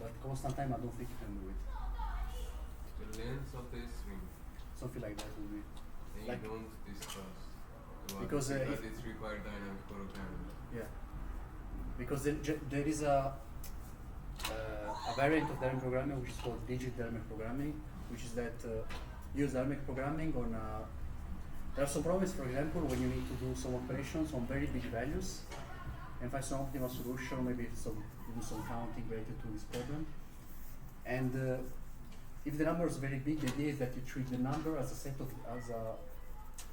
But constant time, I don't think you can do it. the length of the string, Something like that would be. and Like- you don't discuss about Because, it if- it's required dynamic programming. Yeah, because there is a variant of dynamic programming which is called digit dynamic programming, which is that use dynamic programming on. There are some problems, for example, when you need to do some operations on very big values and find some optimal solution, maybe do some counting related to this problem. And if the number is very big, the idea is that you treat the number as a set of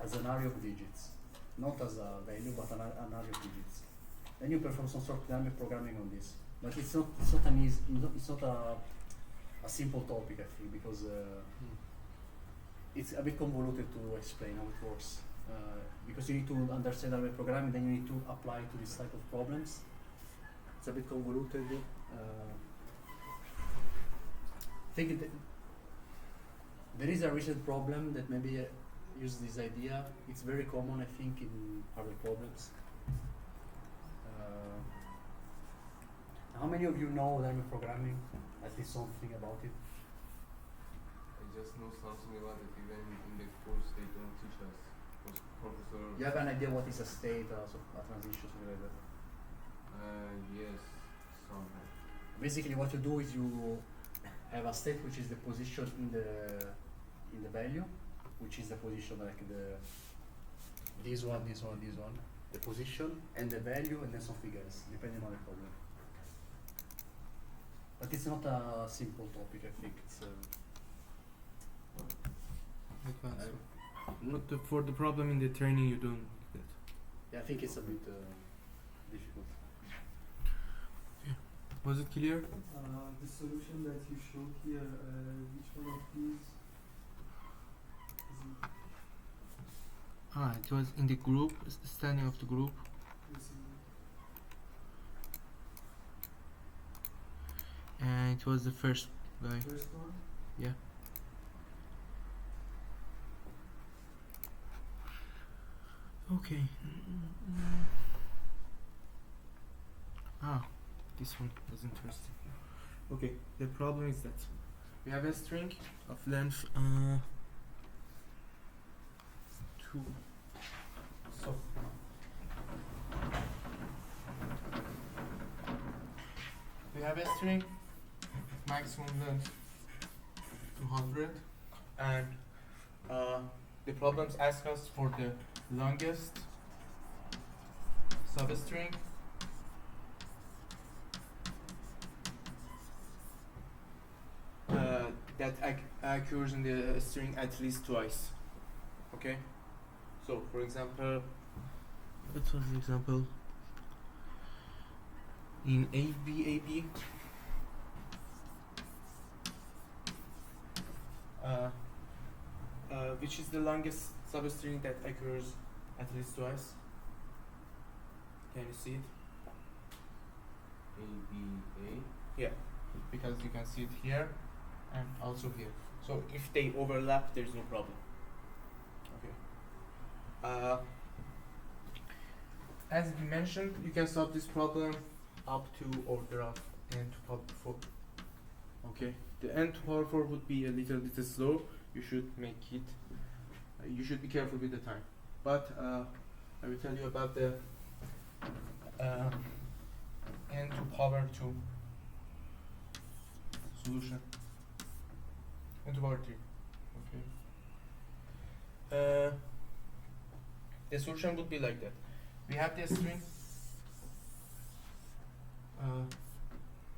as an array of digits, not as a value, but an array of digits. Then you perform some sort of dynamic programming on this. But it's not a simple topic, I think, because it's a bit convoluted to explain how it works. Because you need to understand dynamic programming, then you need to apply to this type of problems. It's a bit convoluted. I think there is a recent problem that maybe use this idea. It's very common, I think, in hardware problems. How many of you know dynamic programming? At least something about it. I just know something about it, even in the course they don't teach us. Professor. You have an idea what is a state, so a transition, something like that? Yes, somehow. Basically, what you do is you have a state which is the position in the value, which is the position like this one, the position and the value, and then some figures depending on the problem. But it's not a simple topic. I think it's. Advanced. But for the problem in the training, you don't do that. Yeah, I think it's a bit difficult. Was it clear? The solution that you showed here, which one of these is It was in the group, standing of the group. And it was the first guy. First one? Yeah. Okay. This one was interesting. Okay, the problem is that we have a string of length 2. So we have a string maximum length 200, and the problems ask us for the longest substring that occurs in the string at least twice. Okay, so for example, what was the example? In ABAB, which is the longest substring that occurs at least twice? Can you see it? ABA. Yeah, because you can see it here and also here. So if they overlap, there's no problem. Okay. As we mentioned, you can solve this problem up to order of n to power 4. Okay. The n to power 4 would be a little bit slow. You should make it. You should be careful with the time. But I will tell you about the n to power 2 solution. N to power 3. Okay. The solution would be like that. We have the string.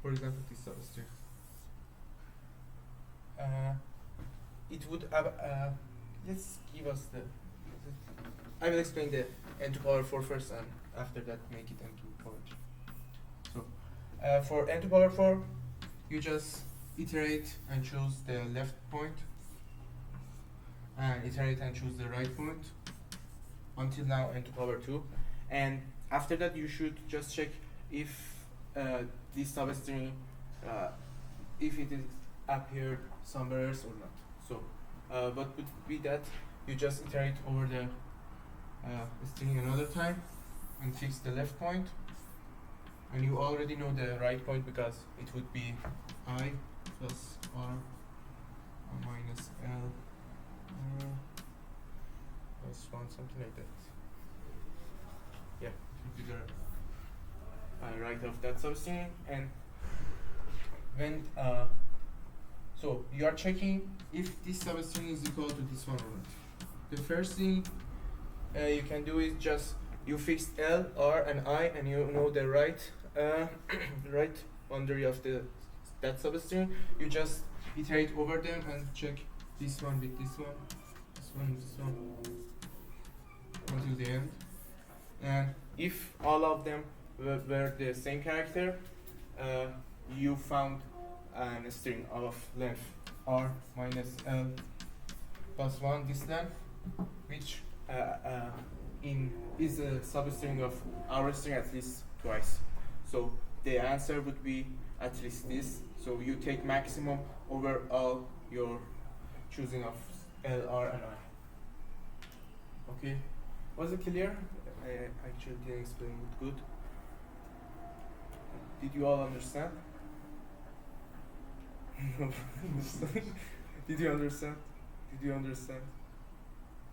For example, this substring. It would have. Let's give us the. I will explain the n to power 4 first, and after that make it n to power 3. So, for n to power 4, you just iterate and choose the left point, and iterate and choose the right point until now n to power 2, and after that you should just check if this substring if it is appeared somewhere else or not. So what would be that you just iterate over the string another time and fix the left point, and you already know the right point because it would be I plus R minus L plus 1, something like that. Yeah, it would be the right of that substring. And when so you are checking if this substring is equal to this one or not. The first thing you can do is just you fix L, R, and I, and you know the right right boundary of that substring. You just iterate over them and check this one with this one, this one with this one until the end. And if all of them were the same character, you found a string of length R minus L plus 1, this length, which is a substring of our string at least twice. So the answer would be at least this. So you take maximum over all your choosing of L, R, and I. Okay, was it clear? I actually didn't explain it good. Did you all understand? Did you understand? Did you understand?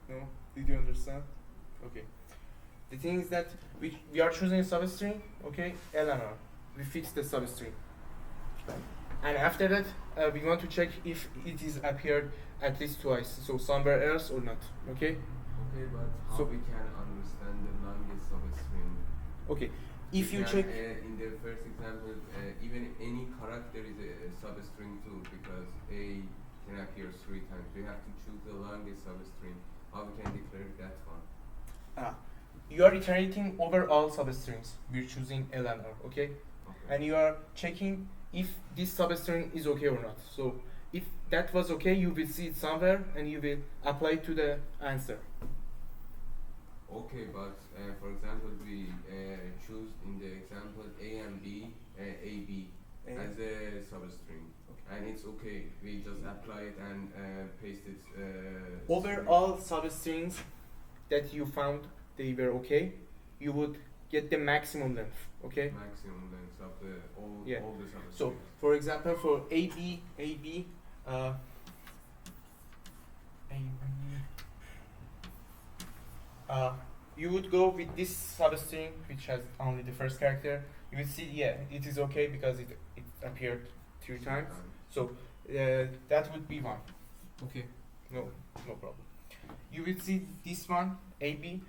No? Did you understand? Okay. The thing is that we are choosing a substring, okay, L and R. We fix the substring. And after that, we want to check if it is appeared at least twice, so somewhere else or not, okay? okay, but how So- we can understand the longest substring? Okay, if you can, check, in the first example, even any character is a substring too, because A can appear 3 times. We have to choose the longest substring. How we can declare that one? you are iterating over all substrings. We're choosing L and R, okay? Okay. And you are checking if this substring is okay or not. So if that was okay, you will see it somewhere and you will apply it to the answer. Okay, but for example, we choose in the example A and B, AB as a substring, and it's okay. We just apply it and paste it. Over string. all substrings that you found they were okay, you would get the maximum length, okay? Maximum length of the Yeah. all the substrings. So, for example, for AB, you would go with this substring, which has only the first character. You would see, yeah, it is okay because it appeared 3 times. So that would be 1. Okay, no problem. You will see this one, AB.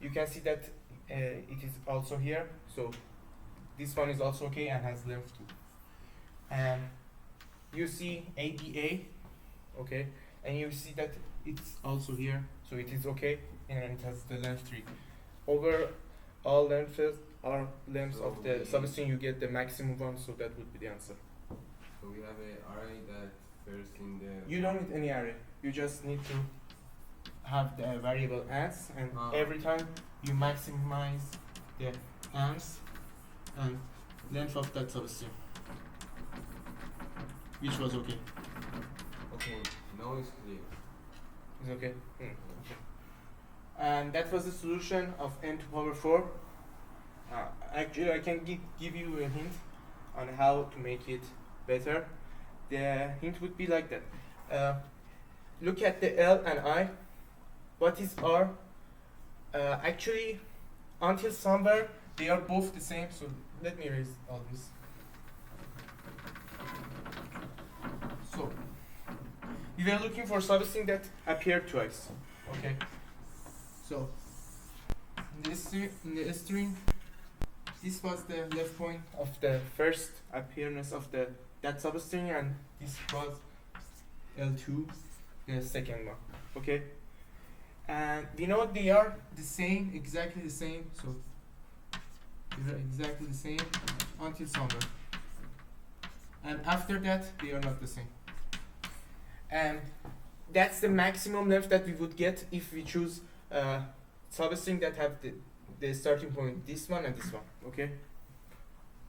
You can see that it is also here. So this one is also okay and has length 2. And you see ABA, okay, and you see that it's also here, so it is okay, and it has the length 3. Over all lengths are lengths So of the we- substring, you get the maximum one, so that would be the answer. So we have a array that first in the. You don't need any array. You just need to have the variable ans, and every time you maximize the ans and length of that substring, which was okay. Okay, now it's clear. Is okay? Okay. And that was the solution of n to power 4. Actually, I can give you a hint on how to make it better. The hint would be like that. Look at the L and I. What is R? Actually, until somewhere, they are both the same. So let me erase all this. So we were looking for something that appeared twice. Okay. So in the string, this was the left point of the first appearance of that substring, and this was L2, the second one. Okay. And we know they are the same, exactly the same. So they are exactly the same until somewhere. And after that, they are not the same. And that's the maximum length that we would get if we choose substring that have the starting point, this one and this one, okay?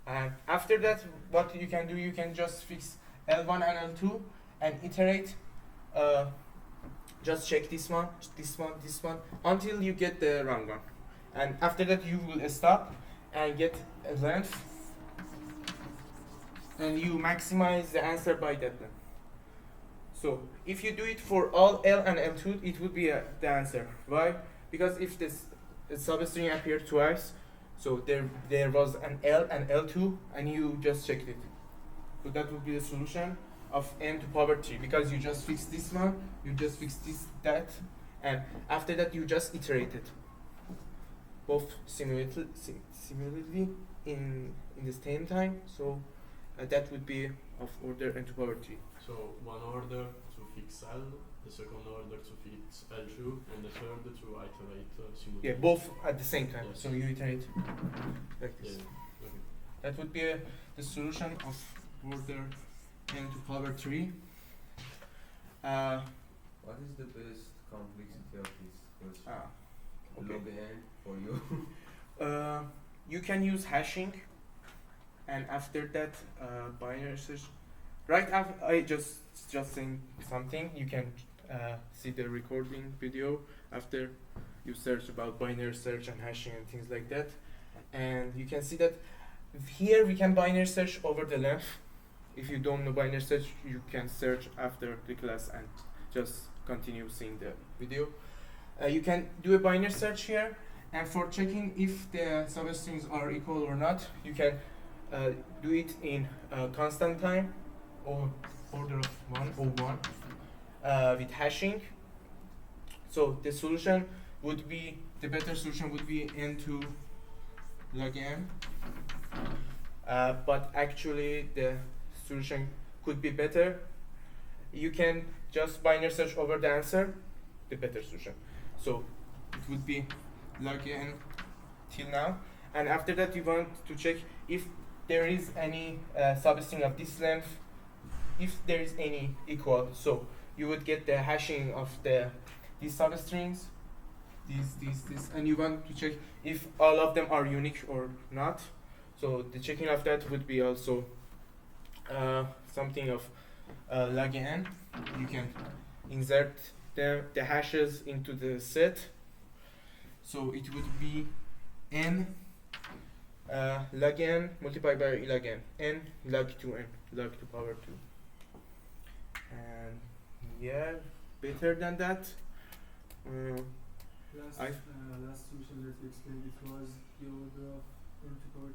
And after that, what you can do, you can just fix L1 and L2 and iterate, just check this one, until you get the wrong one. And after that, you will stop and get a length, and you maximize the answer by that length. So if you do it for all L and L2, it would be the answer. Why? Because if this substring appeared twice, so there was an L and L2, and you just checked it. So that would be the solution of n to power 3, because you just fixed this one, you just fixed that, and after that you just iterated. Both similarly in the same time, so that would be of order n to power 3. So one order to fix L, the second order to fix L2, and the third to iterate simultaneously. Yeah, both at the same time. Yes. So you iterate like this. Yeah, okay. That would be the solution of order n to power 3. What is the best complexity of this question? Okay. Log n for you. You can use hashing, and after that, binary search. Right after I just saying something, you can see the recording video after you search about binary search and hashing and things like that, and you can see that here we can binary search over the length. If you don't know binary search, you can search after the class and just continue seeing the video. You can do a binary search here, and for checking if the substrings are equal or not, you can do it in constant time or order of 1 with hashing. So the solution would be the better solution would be n2 log n. But actually the solution could be better. You can just binary search over the answer, the better solution. So it would be log n till now, and after that you want to check if there is any substring of this length, if there is any equal. So you would get the hashing of these substrings, these, and you want to check if all of them are unique or not. So the checking of that would be also something of log n. You can insert the hashes into the set. So it would be n log n multiplied by log n log 2n, log to power 2. And yeah, better than that. Last solution that you explained, it was the order of n to power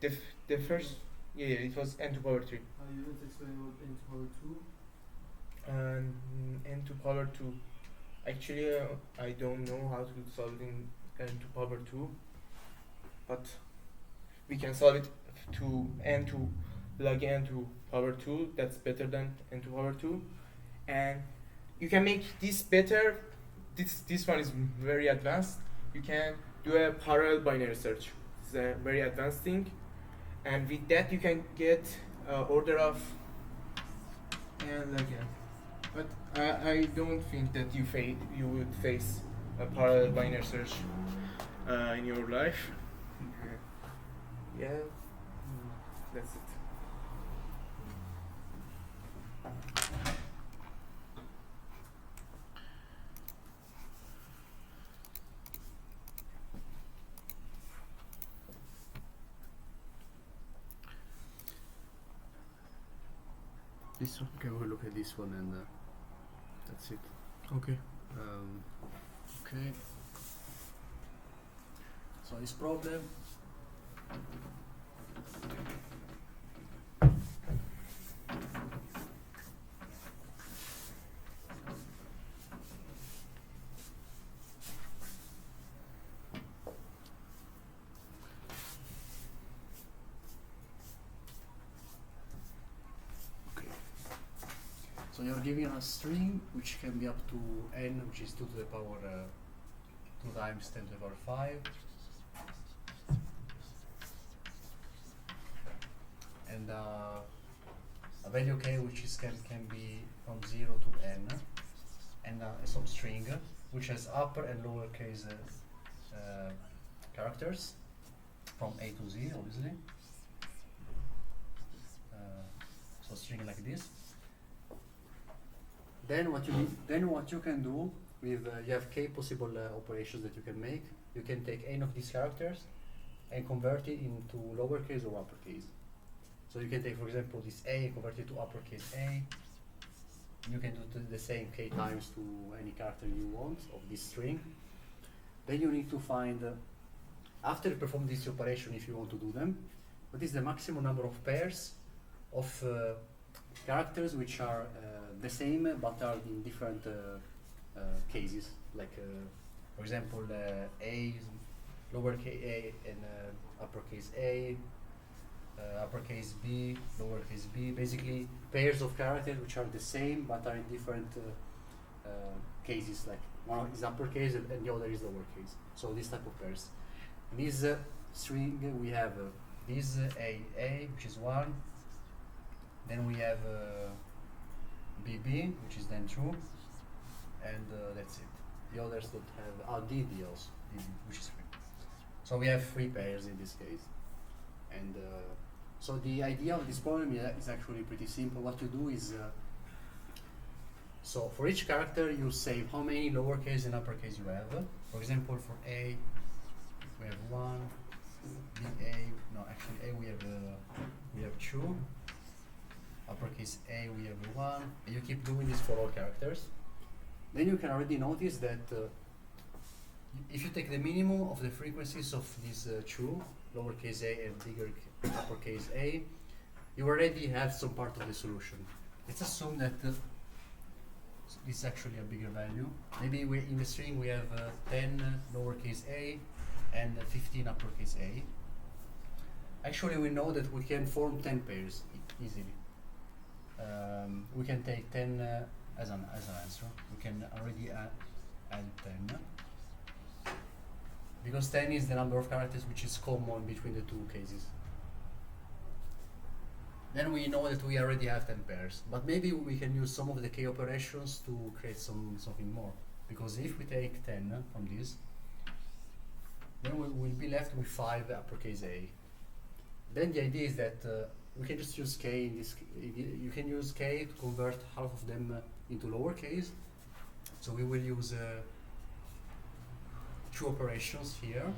3. The first, yeah, it was n to power 3. You didn't explain about n to power 2. And n to power 2. Actually, I don't know how to solve it in n to power 2, but we can solve it to n to log n to power 2. That's better than n to power 2. And you can make this better. This one is very advanced. You can do a parallel binary search. It's a very advanced thing. And with that you can get order of n log n. But I don't think that you would face a parallel binary search in your life. Yeah, that's it. This one. Okay, we'll look at this one and that's it. Okay. Okay. So this problem. So you're giving a string which can be up to n, which is 2 to the power 2 times 10 to the power 5. And a value k which is can be from 0 to n, and some string which has upper and lower case characters from a to z, obviously. So string like this. Then what you can do with you have k possible operations that you can make. You can take n of these characters and convert it into lowercase or uppercase. So you can take, for example, this a and convert it to uppercase a. You can do the same k times to any character you want of this string. Then you need to find, after you perform this operation, if you want to do them, what is the maximum number of pairs of characters which are the same but are in different cases, like for example a, lowercase a and uppercase a, uppercase b, lowercase b, basically pairs of characters which are the same but are in different cases, like one is uppercase and the other is lowercase. So this type of pairs. In this string we have this a which is 1, then we have BB, which is then true, and that's it. The others don't have DD also, DD, which is 3. So we have 3 pairs in this case. And so the idea of this problem is actually pretty simple. What you do is, so for each character you say how many lowercase and uppercase you have. For example, for A, we have 1, BA, no, actually A we have 2. Uppercase A we have 1, and you keep doing this for all characters. Then you can already notice that if you take the minimum of the frequencies of these 2, lowercase a and bigger uppercase a, you already have some part of the solution. Let's assume that So this is actually a bigger value. Maybe we in the string we have 10 lowercase a and 15 uppercase a. Actually, we know that we can form 10 pairs easily. We can take 10 as an answer. We can already add 10 because 10 is the number of characters which is common between the two cases. Then we know that we already have 10 pairs, but maybe we can use some of the k operations to create something more. Because if we take 10 from this, then we will be left with 5 uppercase a. Then the idea is that we can just use k in this. You can use k to convert half of them into lowercase. So we will use 2 operations here.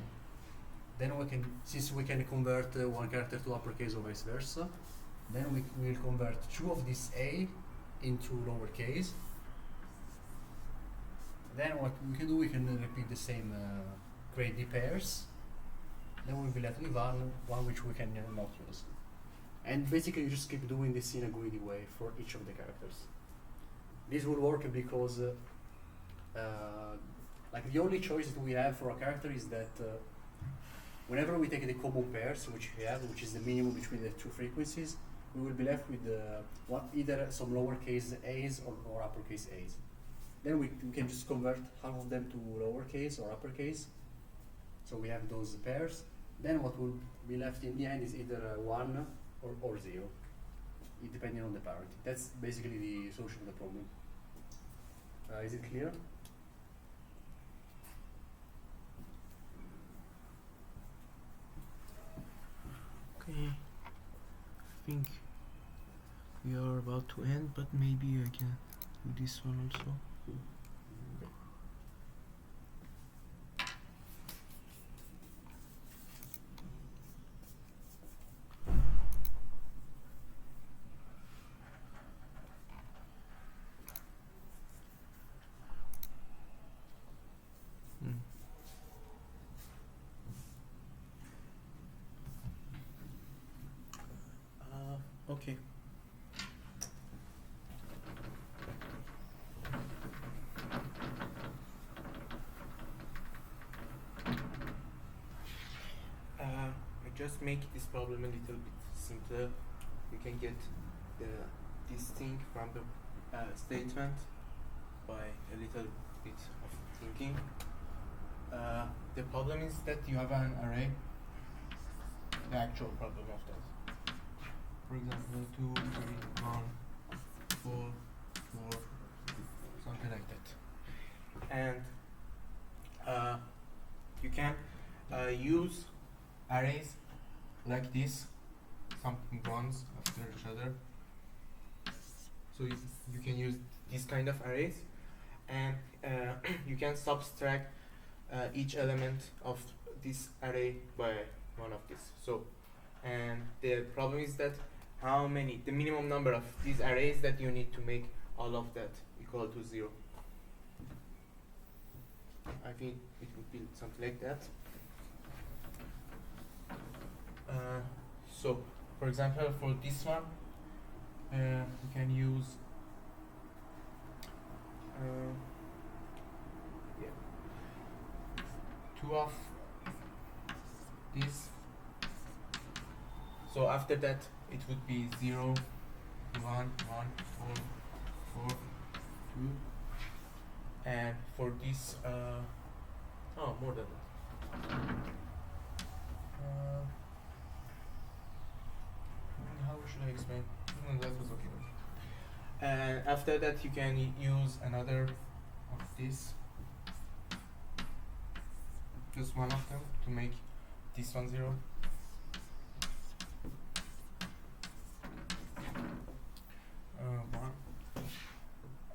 Then we can, since we can convert one character to uppercase or vice versa, then we will convert 2 of this a into lowercase. Then what we can do, we can repeat the same, create the pairs. Then we'll be left with one which we can not use. And basically you just keep doing this in a greedy way for each of the characters. This will work because like the only choice that we have for a character is that whenever we take the common pairs which we have, which is the minimum between the two frequencies, we will be left with either some lowercase a's or uppercase a's. Then we can just convert half of them to lowercase or uppercase. So we have those pairs. Then what will be left in the end is either 1 or 0, depending on the parity. That's basically the solution of the problem. Is it clear? Okay, I think we are about to end, but maybe I can do this one also. Okay. I just make this problem a little bit simpler. You can get this thing from the statement by a little bit of thinking. The problem is that you have an array. The actual problem of that. For example, 2, 3, 1, 4, 4, something like that. And you can use arrays like this, something runs after each other. So you can use this kind of arrays, and you can subtract each element of this array by one of these. So, and the problem is that the minimum number of these arrays that you need to make all of that equal to 0. I think it would be something like that. So, for example, for this one, you can use 2 of this. So after that, it would be 0, 1, 1, 4, 4, 2, and for this, more than that. How should I explain? No, that was okay. And after that, you can use another of this, just one of them, to make this one 0.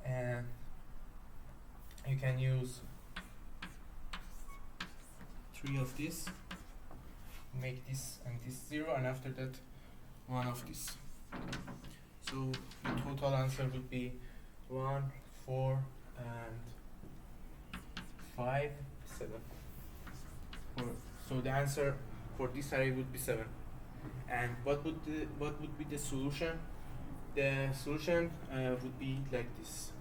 And you can use 3 of this, make this and this 0, and after that 1 of this. So the total answer would be 1, 4, and 5, 7. So the answer for this array would be 7. And what would be the solution? The solution would be like this.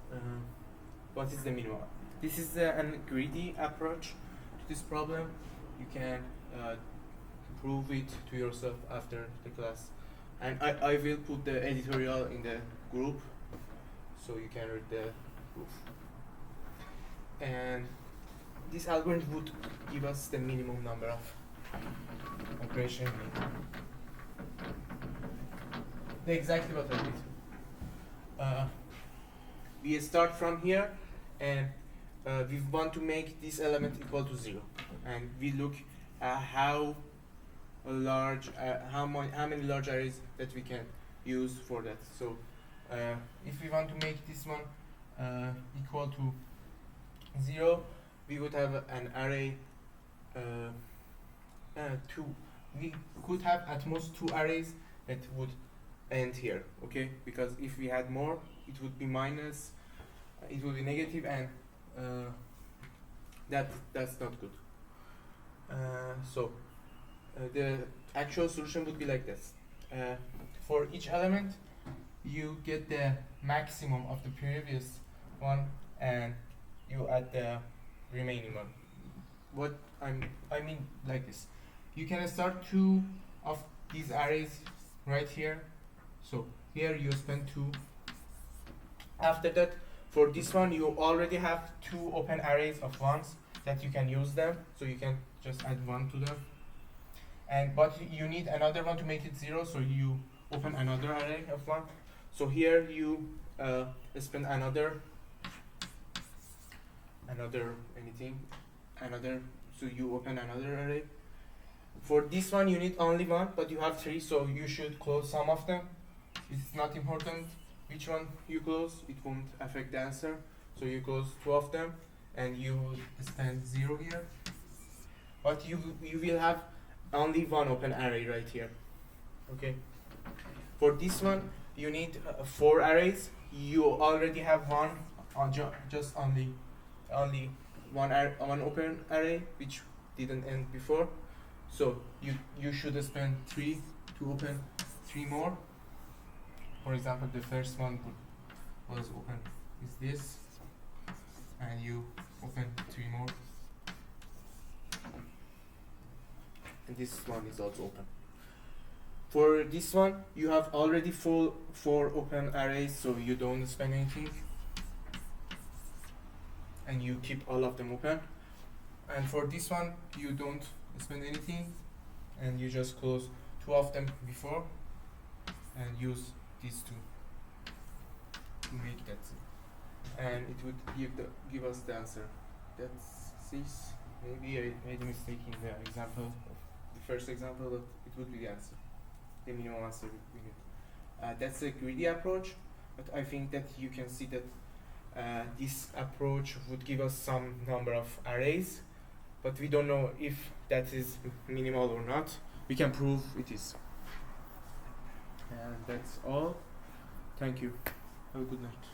what is the minimum. This is a greedy approach to this problem. You can prove it to yourself after the class, and I will put the editorial in the group so you can read the proof. And this algorithm would give us the minimum number of operation. Exactly what I did. We start from here, and we want to make this element equal to 0, and we look at how large, how many large arrays that we can use for that. So, if we want to make this one equal to 0, we would have an array 2. We could have at most 2 arrays that would end here, okay? Because if we had more, it would be minus, it would be negative, and that's not good. So the actual solution would be like this. For each element, you get the maximum of the previous one, and you add the remaining one. What I mean like this. You can start 2 of these arrays right here. So here you spend 2. After that, for this one, you already have 2 open arrays of 1s that you can use them. So you can just add 1 to them. But you need another one to make it 0. So you open another array of 1. So here you spend another. So you open another array. For this one, you need only 1, but you have 3, so you should close some of them. It's not important which one you close, it won't affect the answer. So you close 2 of them, and you spend 0 here. But you will have only 1 open array right here. Okay. For this one, you need 4 arrays. You already have 1 on just only one open array, which didn't end before. So you should spend 3 to open 3 more. For example, the first one was open is this, and you open 3 more, and this one is also open. For this one, you have already 4 open arrays, so you don't spend anything, and you keep all of them open. And for this one, you don't spend anything, and you just close 2 of them before, and use these 2 to make that, and it would give us the answer. That's 6. Maybe I made a mistake in the example, the first example, but it would be the answer, the minimum answer we get. That's a greedy approach, but I think that you can see that this approach would give us some number of arrays, but we don't know if that is minimal or not. We can prove it is. And that's all. Thank you. Have a good night.